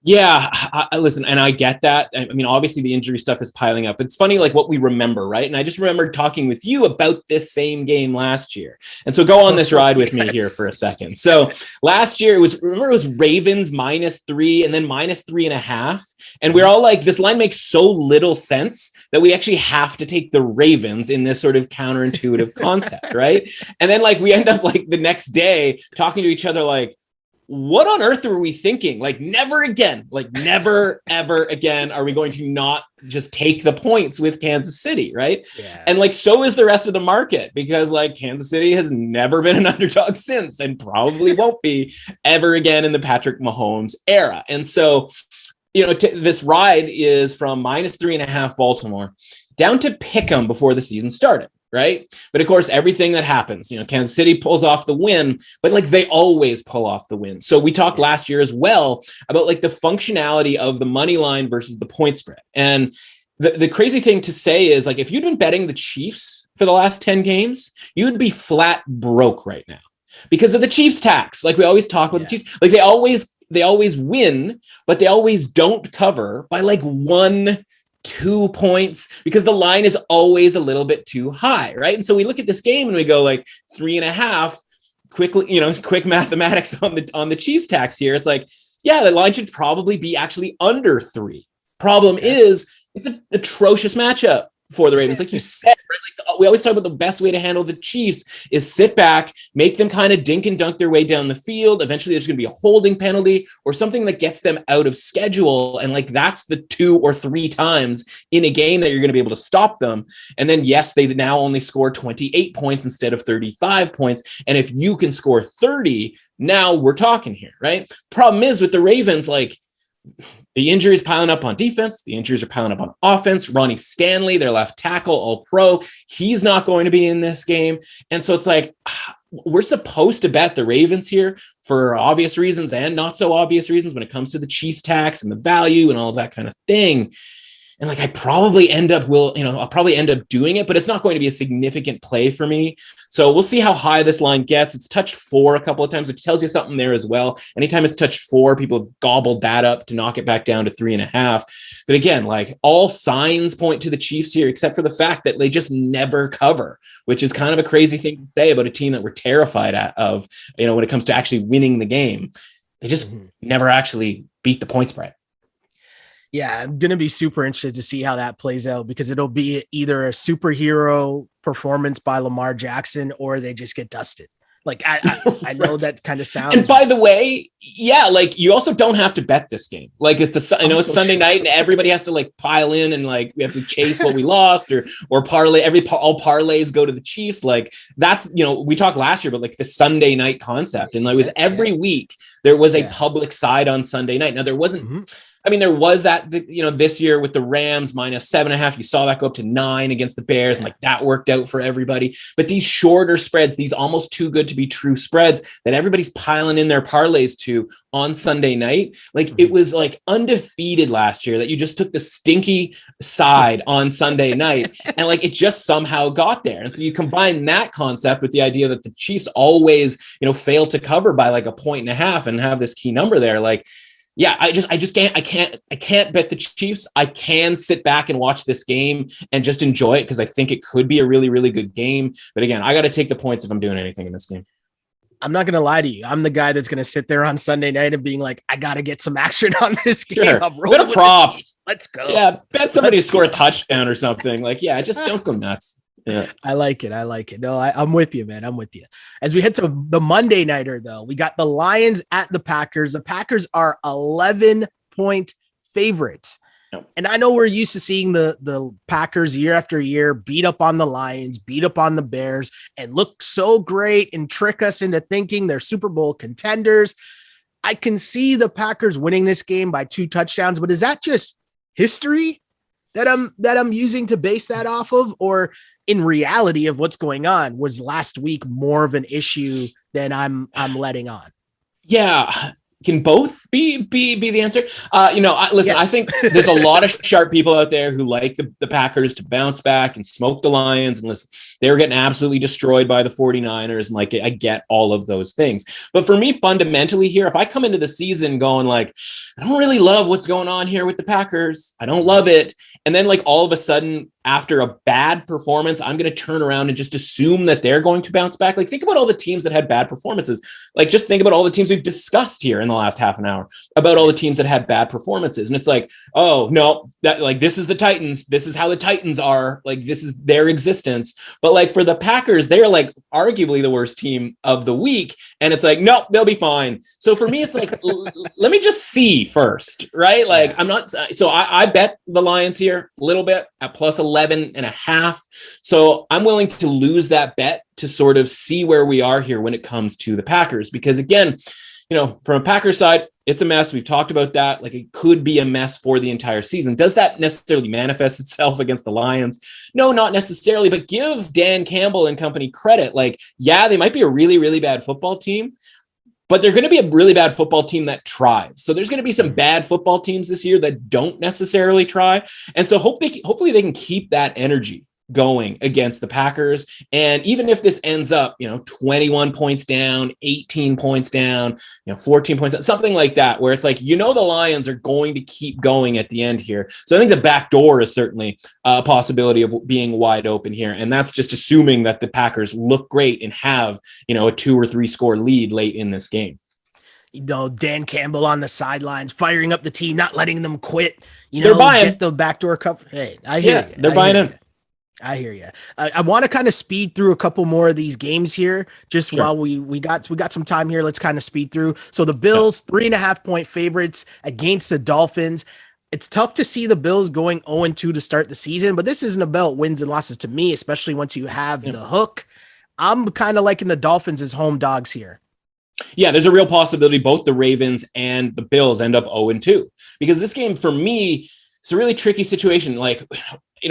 Yeah, I listen, and I get that. I mean, obviously the injury stuff is piling up. It's funny, like what we remember, right? And I just remembered talking with you about this same game last year. And so go on this ride with me here for a second. So last year it was Ravens -3 and then -3.5. And we're all like, this line makes so little sense that we actually have to take the Ravens in this sort of counterintuitive concept, right? And then like we end up like the next day talking to each other like, what on earth were we thinking? Like never again, like never, ever again are we going to not just take the points with Kansas City, right? Yeah. And like so is the rest of the market, because like Kansas City has never been an underdog since and probably won't be ever again in the Patrick Mahomes era. And so, this ride is from -3.5 Baltimore down to pick 'em before the season started. Right. But of course, everything that happens, Kansas City pulls off the win, but like they always pull off the win. So we talked last year as well about like the functionality of the money line versus the point spread. And the crazy thing to say is like, if you'd been betting the Chiefs for the last 10 games, you would be flat broke right now because of the Chiefs tax. Like we always talk about the Chiefs, like they always win, but they always don't cover by like 1-2 points because the line is always a little bit too high, right? And so we look at this game and we go like 3.5 quickly, quick mathematics on the Chiefs tax here. It's like, yeah, the line should probably be actually under 3. Problem is it's an atrocious matchup for the Ravens. Like you said, right? Like we always talk about the best way to handle the Chiefs is sit back, make them kind of dink and dunk their way down the field. Eventually there's going to be a holding penalty or something that gets them out of schedule. And like, that's the 2 or 3 times in a game that you're going to be able to stop them. And then, yes, they now only score 28 points instead of 35 points. And if you can score 30, now we're talking here, right? Problem is with the Ravens, like, The injuries piling up on defense. The injuries are piling up on offense. Ronnie Stanley, their left tackle, all pro. He's not going to be in this game. And so it's like, we're supposed to bet the Ravens here for obvious reasons and not so obvious reasons when it comes to the Chiefs tax and the value and all that kind of thing. And like, I'll probably end up doing it, but it's not going to be a significant play for me. So we'll see how high this line gets. It's touched 4 a couple of times, which tells you something there as well. Anytime it's touched 4, people have gobbled that up to knock it back down to 3.5. But again, like, all signs point to the Chiefs here, except for the fact that they just never cover, which is kind of a crazy thing to say about a team that we're terrified of, when it comes to actually winning the game. They just never actually beat the point spread. Yeah, I'm going to be super interested to see how that plays out, because it'll be either a superhero performance by Lamar Jackson or they just get dusted. Like, I know that kind of sounds. And by the way, yeah, like, you also don't have to bet this game. Like, it's it's Sunday night and everybody has to like pile in and like we have to chase what we lost or parlay. All parlays go to the Chiefs. Like, that's, we talked last year, but like the Sunday night concept, and like, it was every week there was a public side on Sunday night. Now there wasn't. There was that, this year with the Rams -7.5, you saw that go up to 9 against the Bears, and like that worked out for everybody. But these shorter spreads, these almost too good to be true spreads that everybody's piling in their parlays to on Sunday night, like it was like undefeated last year that you just took the stinky side on Sunday night, and like it just somehow got there. And so you combine that concept with the idea that the Chiefs always, fail to cover by like 1.5 and have this key number there, like. Yeah, I just can't bet the Chiefs. I can sit back and watch this game and just enjoy it because I think it could be a really, really good game. But again, I got to take the points if I'm doing anything in this game. I'm not going to lie to you. I'm the guy that's going to sit there on Sunday night and being like, I got to get some action on this game. Sure. I'm rolling with prop. the Chiefs. Let's go. Yeah, bet somebody to score a touchdown or something. Like, yeah, just don't go nuts. Yeah, I like it. No, I'm with you, man. I'm with you. As we head to the Monday nighter, though, we got the Lions at the Packers. The Packers are 11-point favorites. Yep. And I know we're used to seeing the Packers year after year beat up on the Lions, beat up on the Bears, and look so great and trick us into thinking they're Super Bowl contenders. I can see the Packers winning this game by 2 touchdowns, but is that just history that I'm using to base that off of, or in reality of what's going on, was last week more of an issue than I'm letting on? Yeah. Can both be the answer? Listen, Yes. I think there's a lot of sharp people out there who like the Packers to bounce back and smoke the Lions. And listen, they were getting absolutely destroyed by the 49ers. And like, I get all of those things. But for me, fundamentally here, if I come into the season going like, I don't really love what's going on here with the Packers, I don't love it. And then like all of a sudden, after a bad performance, I'm going to turn around and just assume that they're going to bounce back. Like, think about all the teams that had bad performances. Like, just think about all the teams we've discussed here in the last half an hour about all the teams that had bad performances. And it's like, oh no, that like, this is the Titans. This is how the Titans are. Like, this is their existence. But like for the Packers, they're like arguably the worst team of the week. And it's like, no, they'll be fine. So for me, it's like, let me just see first, right? Like, I'm not, so I bet the Lions here a little bit at plus 11.5. So I'm willing to lose that bet to sort of see where we are here when it comes to the Packers, because again, from a Packers side, it's a mess. We've talked about that. Like, it could be a mess for the entire season. Does that necessarily manifest itself against the Lions? No, not necessarily, but give Dan Campbell and company credit. Like, yeah, they might be a really, really bad football team, but they're going to be a really bad football team that tries. So there's going to be some bad football teams this year that don't necessarily try. And so hopefully they can keep that energy going against the Packers. And even if this ends up, 21 points down, 18 points down, 14 points down, something like that, where it's like, the Lions are going to keep going at the end here. So I think the back door is certainly a possibility of being wide open here. And that's just assuming that the Packers look great and have, a 2 or 3 score lead late in this game. Dan Campbell on the sidelines, firing up the team, not letting them quit, they're buying. Get the backdoor cup. Hey, I hear you. They're buying in. I hear you. I want to kind of speed through a couple more of these games here, just Sure. while we got some time here. Let's kind of speed through. So the Bills, 3.5-point favorites against the Dolphins. It's tough to see the Bills going 0-2 to start the season, but this isn't about wins and losses to me, especially once you have the hook. I'm kind of liking the Dolphins as home dogs here. Yeah, there's a real possibility both the Ravens and the Bills end up 0-2, because this game for me, it's a really tricky situation. Like,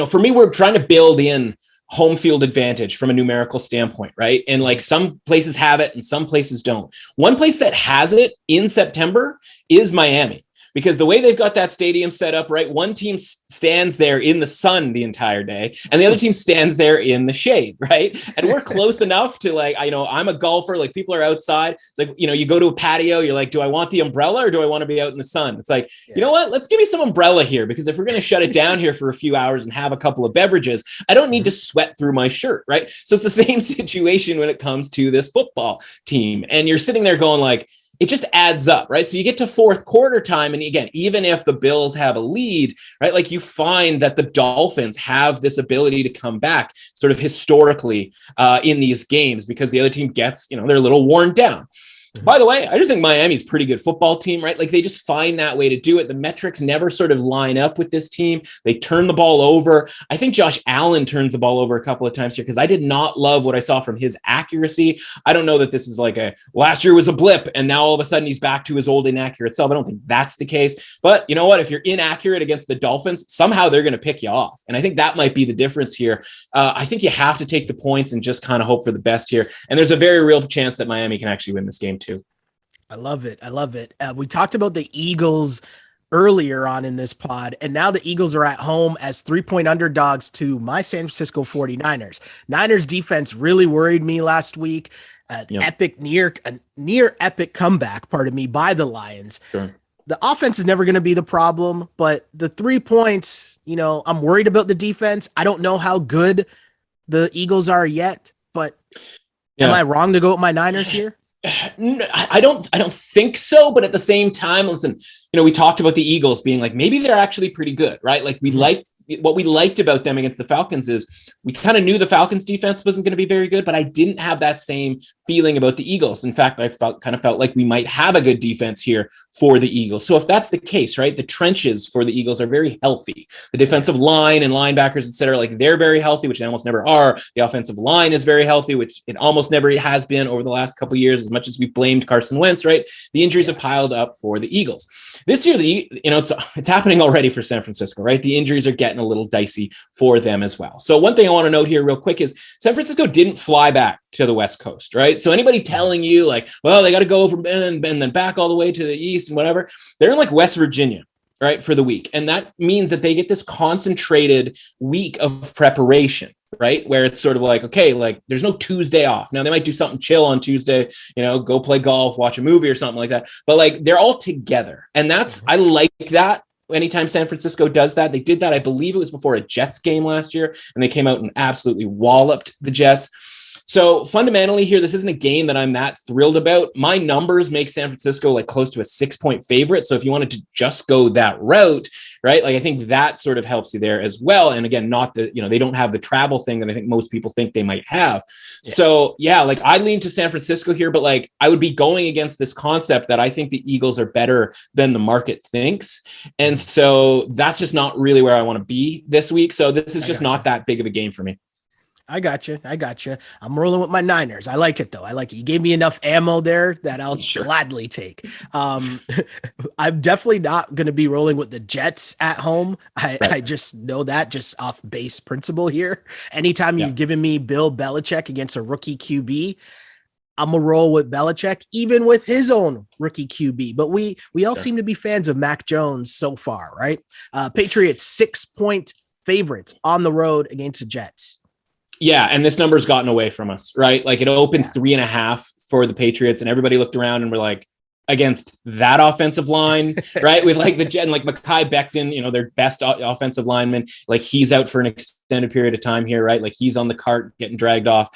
for me, we're trying to build in home field advantage from a numerical standpoint, right? And like some places have it and some places don't. One place that has it in September is Miami, because the way they've got that stadium set up, right? One team stands there in the sun the entire day and the other team stands there in the shade, right? And we're close enough to like, I'm a golfer, like people are outside. It's like, you go to a patio, you're like, do I want the umbrella or do I want to be out in the sun? It's like, You know what? Let's give me some umbrella here, because if we're going to shut it down here for a few hours and have a couple of beverages, I don't need to sweat through my shirt, right? So it's the same situation when it comes to this football team. And you're sitting there going like, it just adds up, right? So you get to fourth quarter time. And again, even if the Bills have a lead, right? Like you find that the Dolphins have this ability to come back sort of historically in these games, because the other team gets, they're a little worn down. By the way, I just think Miami's a pretty good football team, right? Like they just find that way to do it. The metrics never sort of line up with this team. They turn the ball over. I think Josh Allen turns the ball over a couple of times here, because I did not love what I saw from his accuracy. I don't know that this is like last year was a blip and now all of a sudden he's back to his old inaccurate self. I don't think that's the case. But you know what? If you're inaccurate against the Dolphins, somehow they're going to pick you off. And I think that might be the difference here. I think you have to take the points and just kind of hope for the best here. And there's a very real chance that Miami can actually win this game too. I love it. We talked about the Eagles earlier on in this pod, and now the Eagles are at home as 3-point underdogs to my San Francisco 49ers. Niners defense really worried me last week. Near epic comeback, by the Lions. Sure. The offense is never going to be the problem, but the 3 points, I'm worried about the defense. I don't know how good the Eagles are yet, but am I wrong to go with my Niners here? I don't think so. But at the same time, listen, we talked about the Eagles being like, maybe they're actually pretty good, right? Like what we liked about them against the Falcons is we kind of knew the Falcons defense wasn't going to be very good, but I didn't have that same feeling about the Eagles. In fact, I felt like we might have a good defense here for the Eagles. So if that's the case, right, the trenches for the Eagles are very healthy. The defensive line and linebackers, et cetera, like they're very healthy, which they almost never are. The offensive line is very healthy, which it almost never has been over the last couple of years, as much as we've blamed Carson Wentz, right? The injuries have piled up for the Eagles. This year, it's happening already for San Francisco, right? The injuries are getting a little dicey for them as well. So one thing I want to note here real quick is San Francisco didn't fly back to the West Coast, right? So anybody telling you like, well, they got to go over and then back all the way to the East and whatever, they're in like West Virginia, right, for the week. And that means that they get this concentrated week of preparation, right? Where it's sort of like, okay, like there's no Tuesday off. Now they might do something chill on Tuesday, go play golf, watch a movie or something like that. But like they're all together. And I like that. Anytime San Francisco does that, they did that. I believe it was before a Jets game last year, and they came out and absolutely walloped the Jets. So fundamentally here, this isn't a game that I'm that thrilled about. My numbers make San Francisco like close to a 6-point favorite. So if you wanted to just go that route, right, like I think that sort of helps you there as well. And again, not the, they don't have the travel thing that I think most people think they might have. Yeah. So yeah, like I lean to San Francisco here, but like I would be going against this concept that I think the Eagles are better than the market thinks. And so that's just not really where I want to be this week. So this is just not that big of a game for me. I got you. I'm rolling with my Niners. I like it though. I like it. You gave me enough ammo there that I'll gladly take. I'm definitely not going to be rolling with the Jets at home. I just know that just off base principle here. Anytime you've given me Bill Belichick against a rookie QB, I'm a roll with Belichick, even with his own rookie QB. But we all seem to be fans of Mac Jones so far, right? Patriots 6-point favorites on the road against the Jets. Yeah, and this number's gotten away from us, right? Like it opened 3.5 for the Patriots, and everybody looked around and were like, against that offensive line, right? With like like Mekhi Becton, their best offensive lineman, like he's out for an extended period of time here, right? Like he's on the cart getting dragged off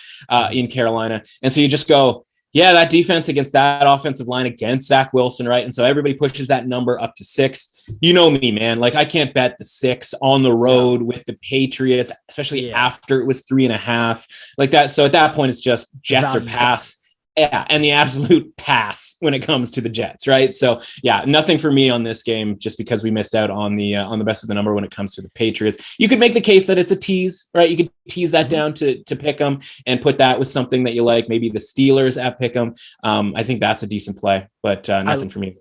in Carolina. And so you just go, yeah, that defense against that offensive line against Zach Wilson, right? And so everybody pushes that number up to 6. You know me, man. Like I can't bet the 6 on the road with the Patriots, especially after it was 3.5 like that. So at that point, it's just Jets or pass. Yeah, and the absolute pass when it comes to the Jets, right? So yeah, nothing for me on this game, just because we missed out on the best of the number when it comes to the Patriots. You could make the case that it's a tease, right? You could tease that down to pick them and put that with something that you like, maybe the Steelers at pick them. I think that's a decent play, but nothing for me.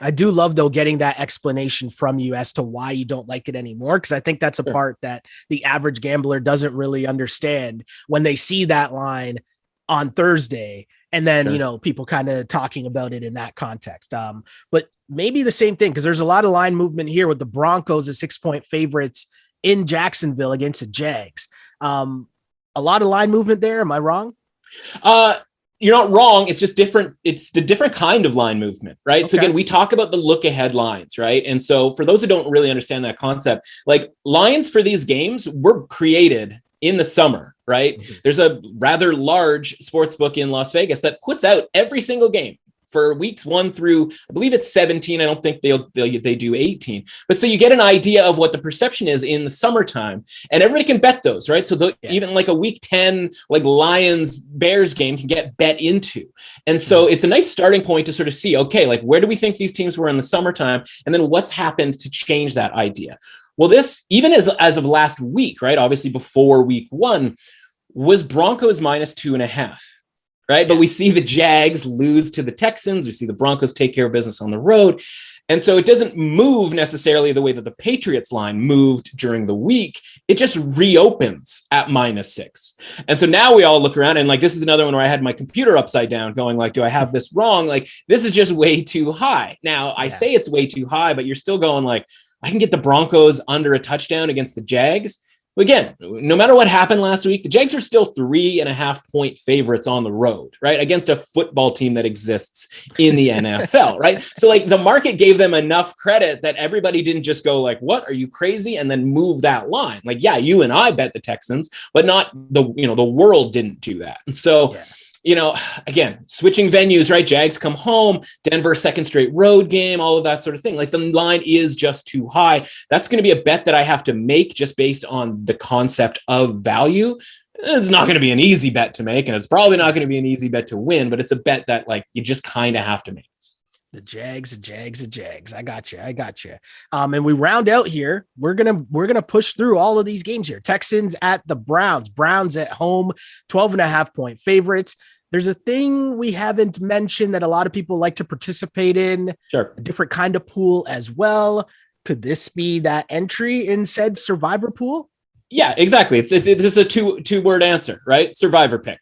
I do love, though, getting that explanation from you as to why you don't like it anymore, because I think that's a part that the average gambler doesn't really understand when they see that line on Thursday. And then, people kind of talking about it in that context. But maybe the same thing, because there's a lot of line movement here with the Broncos as 6-point favorites in Jacksonville against the Jags. A lot of line movement there. Am I wrong? You're not wrong. It's just different. It's the different kind of line movement, right? Okay. So again, we talk about the look ahead lines, right? And so for those who don't really understand that concept, like lines for these games were created in the summer, right? Mm-hmm. There's a rather large sports book in Las Vegas that puts out every single game for weeks 1 through, I believe it's 17. I don't think they do 18, but so you get an idea of what the perception is in the summertime, and everybody can bet those, right? So even like a week 10, like Lions Bears game can get bet into. And so it's a nice starting point to sort of see, okay, like where do we think these teams were in the summertime? And then what's happened to change that idea? Well, this, even as of last week, right? Obviously before week 1 was Broncos -2.5, right? But we see the Jags lose to the Texans. We see the Broncos take care of business on the road. And so it doesn't move necessarily the way that the Patriots line moved during the week. It just reopens at -6. And so now we all look around and like, this is another one where I had my computer upside down going like, do I have this wrong? Like, this is just way too high. Now I say it's way too high, but you're still going like, I can get the Broncos under a touchdown against the Jags. Again, no matter what happened last week, the Jags are still 3.5-point favorites on the road, right? Against a football team that exists in the NFL, right? So like the market gave them enough credit that everybody didn't just go like, what, are you crazy? And then move that line. Like, yeah, you and I bet the Texans, but not the world didn't do that. And so, again, switching venues, right? Jags come home, Denver, second straight road game, all of that sort of thing. Like the line is just too high. That's going to be a bet that I have to make just based on the concept of value. It's not going to be an easy bet to make, and it's probably not going to be an easy bet to win, but it's a bet that like you just kind of have to make. The Jags. I got you. And we round out here. We're gonna push through all of these games here. Texans at the Browns. Browns at home, 12.5-point favorites. There's a thing we haven't mentioned that a lot of people like to participate in. Sure. A different kind of pool as well. Could this be that entry in said survivor pool? Yeah, exactly. It's a two-word answer, right? Survivor pick.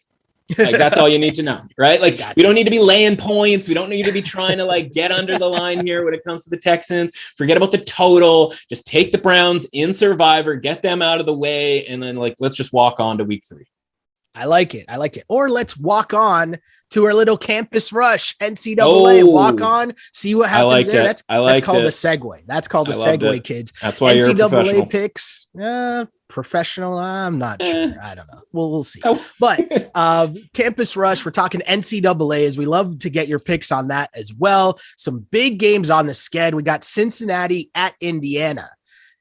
Like that's all you need to know, right? Like we don't need to be laying points. We don't need to be trying to like get under the line here when it comes to the Texans. Forget about the total. Just take the Browns in Survivor, get them out of the way, and then like let's just walk on to week 3. I like it. Or let's walk on to our little campus rush, NCAA walk on, see what happens there. That's called a segue. That's called a segue, kids. That's why you're a professional. NCAA picks, professional. I'm not sure. I don't know. We'll see. But campus rush, we're talking NCAA, as we love to get your picks on that as well. Some big games on the sched. We got Cincinnati at Indiana.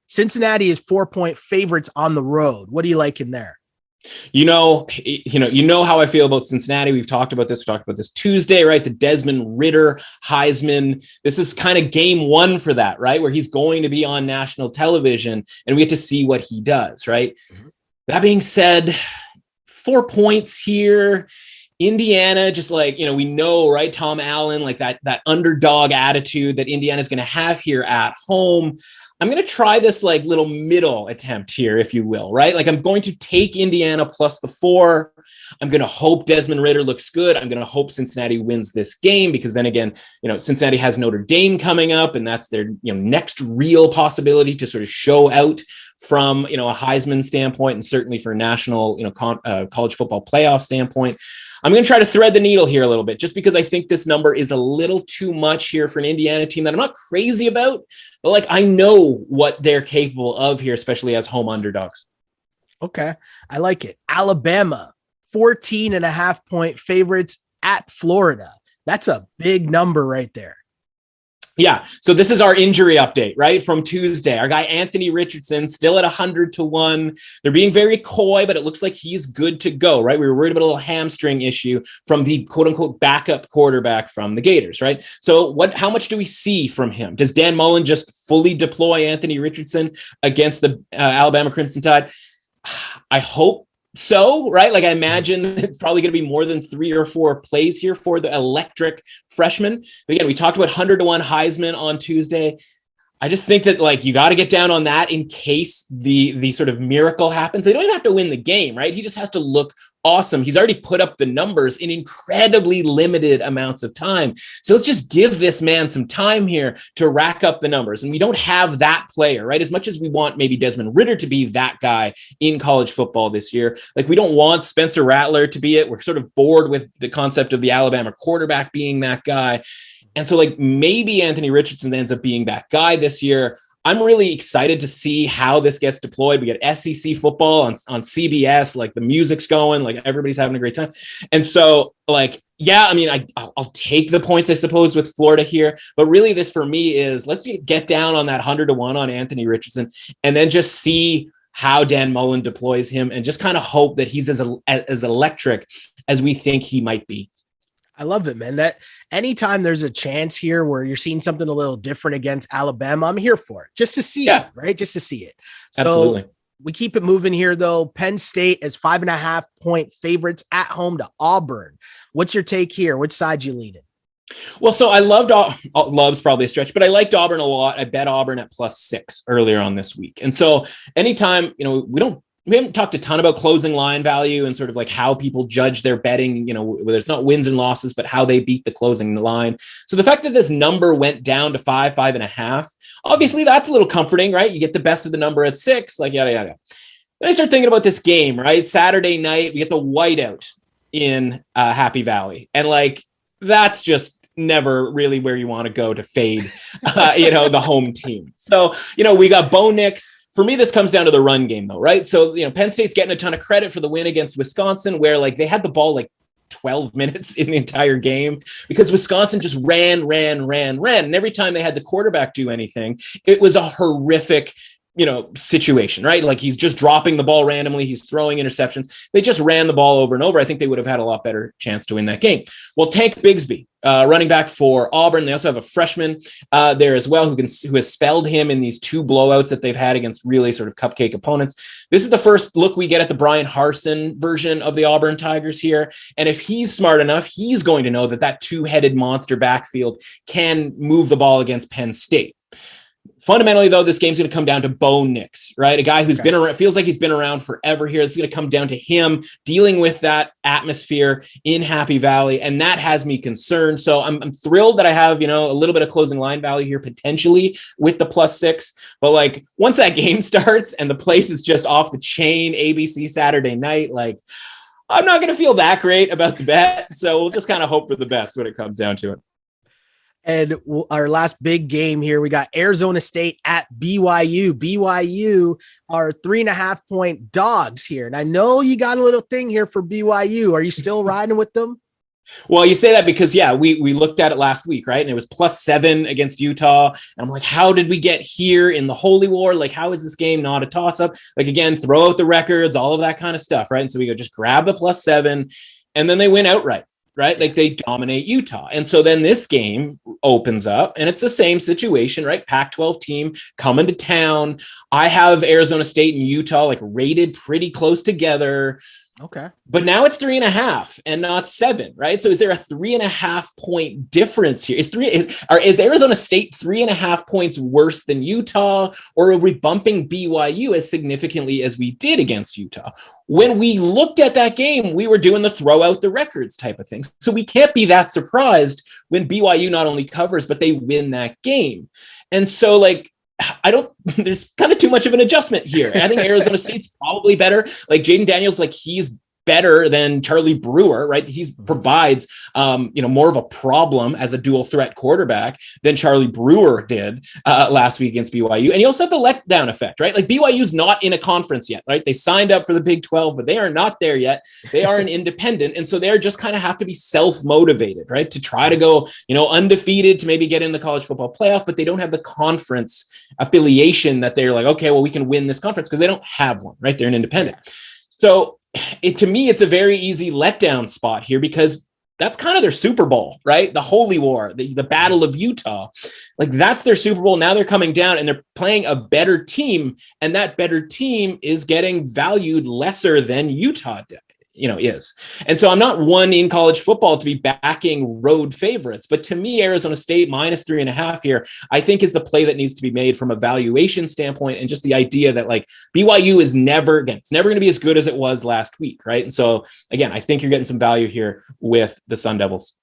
Cincinnati is 4-point favorites on the road. What do you like in there? You know how I feel about Cincinnati. We've talked about this. We talked about this Tuesday, right? The Desmond Ridder Heisman. This is kind of game 1 for that, right? Where he's going to be on national television and we get to see what he does, right? Mm-hmm. That being said, 4 points here. Indiana, just like, we know, right? Tom Allen, like that underdog attitude that Indiana is going to have here at home. I'm going to try this like little middle attempt here, if you will, right? Like I'm going to take Indiana plus the 4. I'm going to hope Desmond Ridder looks good. I'm going to hope Cincinnati wins this game because then again, Cincinnati has Notre Dame coming up and that's their, next real possibility to sort of show out from, a Heisman standpoint and certainly for a national, college football playoff standpoint. I'm going to try to thread the needle here a little bit just because I think this number is a little too much here for an Indiana team that I'm not crazy about, but like I know what they're capable of here, especially as home underdogs. Okay. I like it. Alabama, 14.5-point favorites at Florida. That's a big number right there. Yeah. So this is our injury update, right? From Tuesday. Our guy, Anthony Richardson, still at 100-1. They're being very coy, but it looks like he's good to go, right? We were worried about a little hamstring issue from the quote unquote backup quarterback from the Gators, right? So how much do we see from him? Does Dan Mullen just fully deploy Anthony Richardson against the Alabama Crimson Tide? I hope so, right? Like I imagine it's probably going to be more than 3 or 4 plays here for the electric freshman. But again, we talked about 100-1 Heisman on Tuesday. I just think that like you got to get down on that in case the sort of miracle happens. They don't even have to win the game, right? He just has to look awesome. He's already put up the numbers in incredibly limited amounts of time. So let's just give this man some time here to rack up the numbers. And we don't have that player, right? As much as we want maybe Desmond Ridder to be that guy in college football this year, like we don't want Spencer Rattler to be it. We're sort of bored with the concept of the Alabama quarterback being that guy. And so like maybe Anthony Richardson ends up being that guy this year. I'm really excited to see how this gets deployed. We get SEC football on CBS, like the music's going, like everybody's having a great time. And so like, yeah, I mean, I'll take the points, I suppose, with Florida here. But really this for me is let's get down on that 100-1 on Anthony Richardson and then just see how Dan Mullen deploys him and just kind of hope that he's as electric as we think he might be. I love it, man. That anytime there's a chance here where you're seeing something a little different against Alabama, I'm here for it just to see it, right? Just to see it. So absolutely. We keep it moving here though. Penn State is 5.5-point favorites at home to Auburn. What's your take here? Which side you leaning? Well, so I love's probably a stretch, but I liked Auburn a lot. I bet Auburn at +6 earlier on this week. And so anytime, we haven't talked a ton about closing line value and sort of like how people judge their betting, whether it's not wins and losses, but how they beat the closing line. So the fact that this number went down to 5.5, obviously that's a little comforting, right? You get the best of the number at 6, like yada, yada. Then I start thinking about this game, right? Saturday night, we get the whiteout in Happy Valley. And like, that's just never really where you want to go to fade, the home team. So, we got Bo Nix. For me, this comes down to the run game, though, right? So, Penn State's getting a ton of credit for the win against Wisconsin, where like they had the ball like 12 minutes in the entire game because Wisconsin just ran. And every time they had the quarterback do anything, it was a horrific situation, right? Like he's just dropping the ball randomly. He's throwing interceptions. They just ran the ball over and over. I think they would have had a lot better chance to win that game. Well, Tank Bigsby, running back for Auburn. They also have a freshman there as well who has spelled him in these 2 blowouts that they've had against really sort of cupcake opponents. This is the first look we get at the Brian Harsin version of the Auburn Tigers here. And if he's smart enough, he's going to know that 2-headed monster backfield can move the ball against Penn State. Fundamentally, though, this game's going to come down to Bo Nix, right? A guy who's been around, feels like he's been around forever here. It's going to come down to him dealing with that atmosphere in Happy Valley, and that has me concerned. So I'm thrilled that I have, a little bit of closing line value here potentially with the +6. But like once that game starts and the place is just off the chain, ABC Saturday night, like I'm not going to feel that great about the bet. So we'll just kind of hope for the best when it comes down to it. And our last big game here, we got Arizona State at BYU. BYU are 3.5-point dogs here. And I know you got a little thing here for BYU. Are you still riding with them? Well, you say that because, we looked at it last week, right? And it was +7 against Utah. And I'm like, how did we get here in the Holy War? Like, how is this game not a toss-up? Like, again, throw out the records, all of that kind of stuff, right? And so we go just grab the +7, and then they win outright. Right? Like they dominate Utah. And so then this game opens up and it's the same situation, right? Pac-12 team coming to town. I have Arizona State and Utah like rated pretty close together. Okay. But now it's 3.5 and not 7, right? So is there a 3.5-point difference here? Is Arizona State 3.5 points worse than Utah, or are we bumping BYU as significantly as we did against Utah? When we looked at that game, we were doing the throw out the records type of things. So we can't be that surprised when BYU not only covers, but they win that game. And so like, there's kind of too much of an adjustment here. I think Arizona State's probably better. Like Jaden Daniels, like he's better than Charlie Brewer, right? He provides, more of a problem as a dual threat quarterback than Charlie Brewer did last week against BYU. And you also have the letdown effect, right? Like BYU's not in a conference yet, right? They signed up for the Big 12, but they are not there yet. They are an independent. And so they're just kind of have to be self-motivated, right? To try to go, undefeated to maybe get in the college football playoff, but they don't have the conference affiliation that they're like, okay, well, we can win this conference because they don't have one, right? They're an independent. So to me, it's a very easy letdown spot here because that's kind of their Super Bowl, right? The Holy War, the Battle of Utah. Like that's their Super Bowl. Now they're coming down and they're playing a better team. And that better team is getting valued lesser than Utah is. And so I'm not one in college football to be backing road favorites, but to me, Arizona State -3.5 here, I think is the play that needs to be made from a valuation standpoint. And just the idea that like BYU is it's never going to be as good as it was last week. Right. And so again, I think you're getting some value here with the Sun Devils.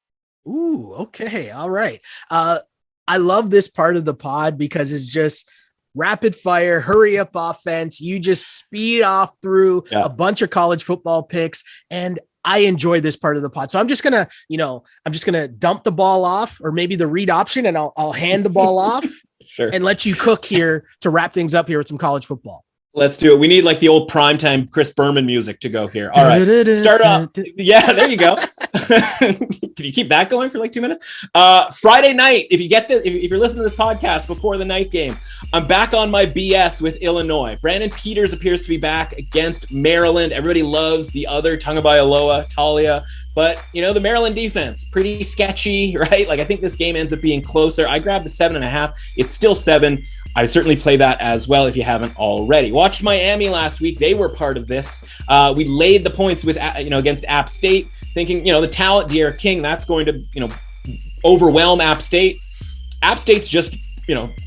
Ooh, okay. All right. I love this part of the pod because it's just rapid fire, hurry up offense. You just speed off through a bunch of college football picks. And I enjoy this part of the pod. So I'm just going to, dump the ball off or maybe the read option and I'll hand the ball off sure. and let you cook here to wrap things up here with some college football. Let's do it. We need like the old primetime Chris Berman music to go here. All right. Start off. Yeah, there you go. Can you keep that going for like 2 minutes? Friday night, if you're listening to this podcast before the night game, I'm back on my BS with Illinois. Brandon Peters appears to be back against Maryland. Everybody loves the other Tagovailoa, Talia. But, the Maryland defense, pretty sketchy, right? Like, I think this game ends up being closer. I grabbed the 7.5. It's still 7. I would certainly play that as well if you haven't already. Watched Miami last week. They were part of this. We laid the points with, against App State, thinking, the talent, DRF King, that's going to, overwhelm App State. App State's just,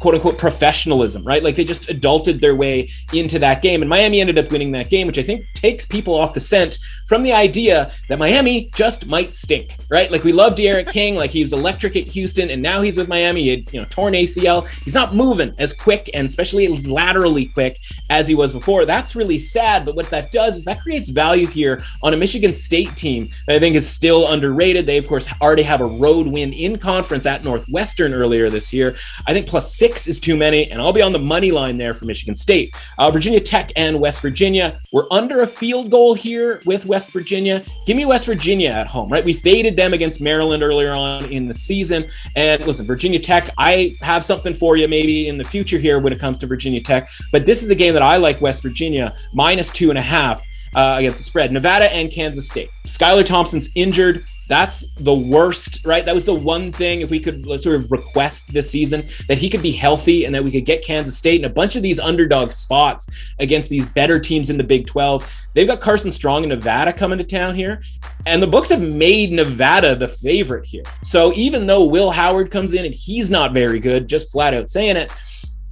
quote unquote professionalism, right? Like they just adulted their way into that game. And Miami ended up winning that game, which I think takes people off the scent from the idea that Miami just might stink, right? Like we love De'Aaron King, like he was electric at Houston and now he's with Miami. He had, torn ACL. He's not moving as quick and especially laterally quick as he was before. That's really sad. But what that does is that creates value here on a Michigan State team that I think is still underrated. They of course already have a road win in conference at Northwestern earlier this year. I think +6 is too many, and I'll be on the money line there for Michigan State. Virginia Tech and West Virginia. We're under a field goal here with West Virginia. Give me West Virginia at home, right? We faded them against Maryland earlier on in the season. And listen, Virginia Tech, I have something for you maybe in the future here when it comes to Virginia Tech. But this is a game that I like West Virginia, -2.5 against the spread. Nevada and Kansas State. Skylar Thompson's injured. That's the worst, right? That was the one thing, if we could sort of request this season, that he could be healthy and that we could get Kansas State in a bunch of these underdog spots against these better teams in the Big 12. They've got Carson Strong in Nevada coming to town here, and the books have made Nevada the favorite here. So even though Will Howard comes in and he's not very good, just flat out saying it,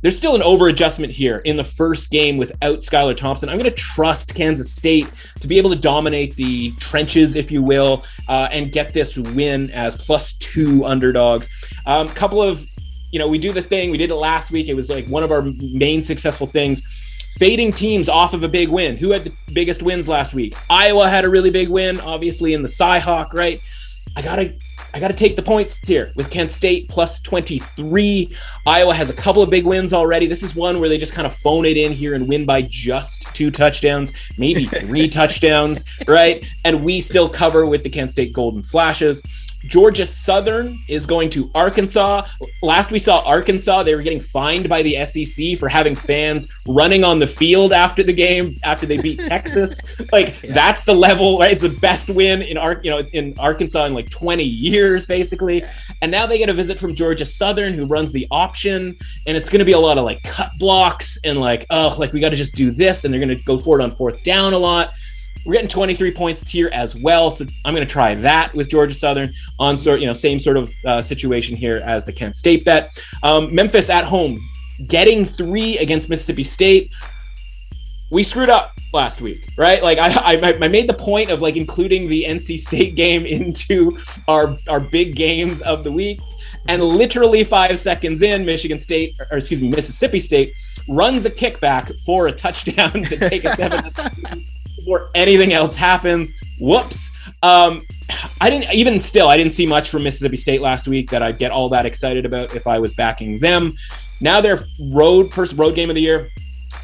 there's still an over-adjustment here in the first game without Skylar Thompson. I'm going to trust Kansas State to be able to dominate the trenches, if you will, and get this win as +2 underdogs. Couple of, we do the thing. We did it last week. It was like one of our main successful things. Fading teams off of a big win. Who had the biggest wins last week? Iowa had a really big win, obviously, in the CIHawk, right? I got to take the points here with Kent State +23. Iowa has a couple of big wins already. This is one where they just kind of phone it in here and win by just 2 touchdowns, maybe 3 touchdowns, right? And we still cover with the Kent State Golden Flashes. Georgia Southern is going to Arkansas. Last we saw Arkansas, they were getting fined by the SEC for having fans running on the field after the game, after they beat Texas. That's the level, right? It's the best win in Arkansas in like 20 years, basically. And now they get a visit from Georgia Southern, who runs the option. And it's going to be a lot of like cut blocks and we got to just do this. And they're going to go for it on 4th down a lot. We're getting 23 points here as well. So I'm going to try that with Georgia Southern on same sort of situation here as the Kent State bet. Memphis at home, getting 3 against Mississippi State. We screwed up last week, right? Like I made the point of including the NC State game into our big games of the week. And literally 5 seconds in, Mississippi State runs a kickback for a touchdown to take a 7. before anything else happens. Whoops. I didn't see much from Mississippi State last week that I'd get all that excited about if I was backing them. Now their first road game of the year,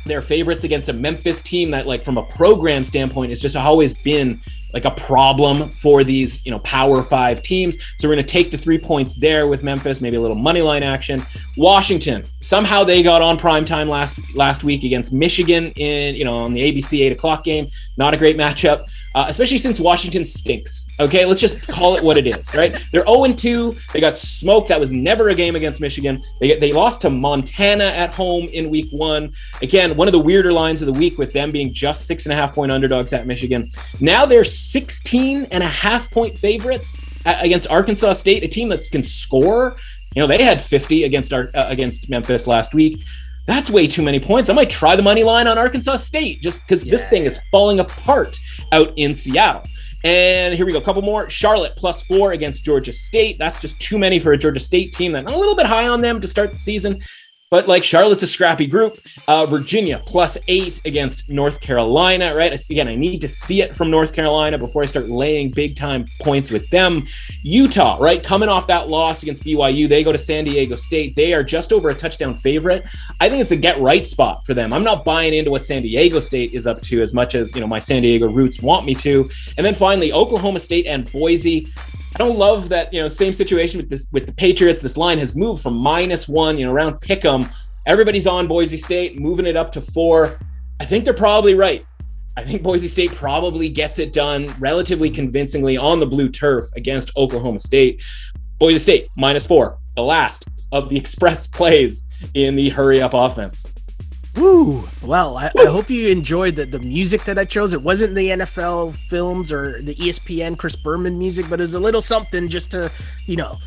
they're favorites against a Memphis team that, like, from a program standpoint, has just always been like a problem for these, Power 5 teams. So we're going to take the 3 points there with Memphis, maybe a little money line action. Washington, somehow they got on primetime last week against Michigan on the ABC 8 o'clock game. Not a great matchup, especially since Washington stinks. Okay, let's just call it what it is, right? They're 0-2. They got smoked. That was never a game against Michigan. They lost to Montana at home in week 1. Again, one of the weirder lines of the week with them being just 6.5-point underdogs at Michigan. Now they're 16.5-point favorites against Arkansas State, a team that can score. They had 50 against Memphis last week. That's way too many points. I might try the money line on Arkansas State just because this thing is falling apart out in Seattle. And here we go. A couple more. Charlotte +4 against Georgia State. That's just too many for a Georgia State team. That I'm a little bit high on them to start the season. But like Charlotte's a scrappy group. Virginia +8 against North Carolina, right? Again, I need to see it from North Carolina before I start laying big time points with them. Utah, right? Coming off that loss against BYU, they go to San Diego State. They are just over a touchdown favorite. I think it's a get right spot for them. I'm not buying into what San Diego State is up to as much as, my San Diego roots want me to. And then finally, Oklahoma State and Boise. I don't love that, same situation with the Patriots. This line has moved from -1, around pick'em. Everybody's on Boise State, moving it up to 4. I think they're probably right. I think Boise State probably gets it done relatively convincingly on the blue turf against Oklahoma State. Boise State -4, the last of the express plays in the hurry up offense. Woo! Well, I hope you enjoyed the music that I chose. It wasn't the NFL films or the ESPN Chris Berman music, but it was a little something just to,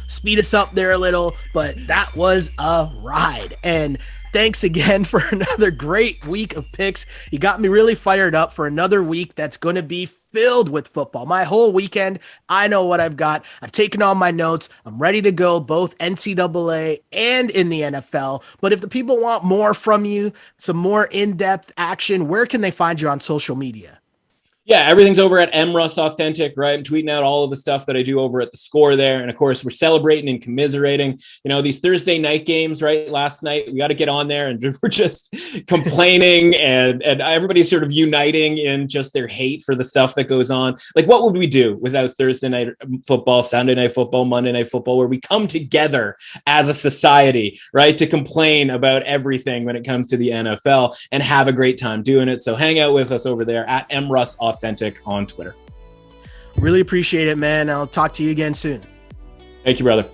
speed us up there a little. But that was a ride. And thanks again for another great week of picks. You got me really fired up for another week that's going to be filled with football. My whole weekend, I know what I've got. I've taken all my notes. I'm ready to go, both NCAA and in the NFL. But if the people want more from you, some more in-depth action, where can they find you on social media? Yeah, everything's over at MRuss Authentic, right? I'm tweeting out all of the stuff that I do over at the Score there. And of course, we're celebrating and commiserating, these Thursday night games, right? Last night, we got to get on there and we're just complaining and everybody's sort of uniting in just their hate for the stuff that goes on. Like, what would we do without Thursday night football, Sunday night football, Monday night football, where we come together as a society, right? To complain about everything when it comes to the NFL and have a great time doing it. So hang out with us over there at MRuss Authentic on Twitter. Really appreciate it, man. I'll talk to you again soon. Thank you, brother.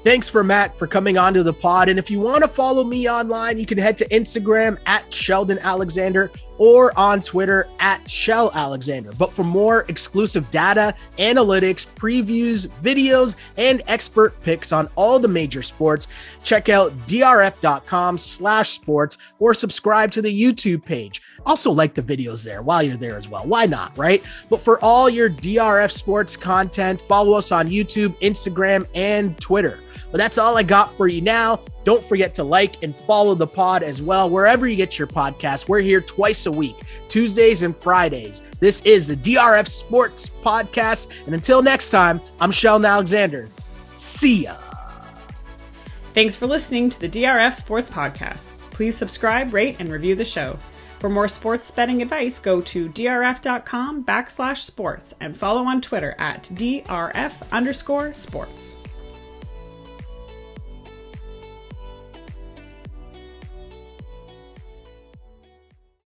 Thanks for Matt for coming on to the pod. And if you want to follow me online, you can head to Instagram at Sheldon Alexander or on Twitter at Shell Alexander. But for more exclusive data, analytics, previews, videos, and expert picks on all the major sports, check out drf.com/sports or subscribe to the YouTube page. Also like the videos there while you're there as well. Why not, right? But for all your DRF sports content, follow us on YouTube, Instagram, and Twitter. But that's all I got for you now. Don't forget to like and follow the pod as well, wherever you get your podcasts. We're here twice a week, Tuesdays and Fridays. This is the DRF Sports Podcast. And until next time, I'm Sheldon Alexander. See ya. Thanks for listening to the DRF Sports Podcast. Please subscribe, rate, and review the show. For more sports betting advice, go to drf.com/sports and follow on Twitter at DRF_sports.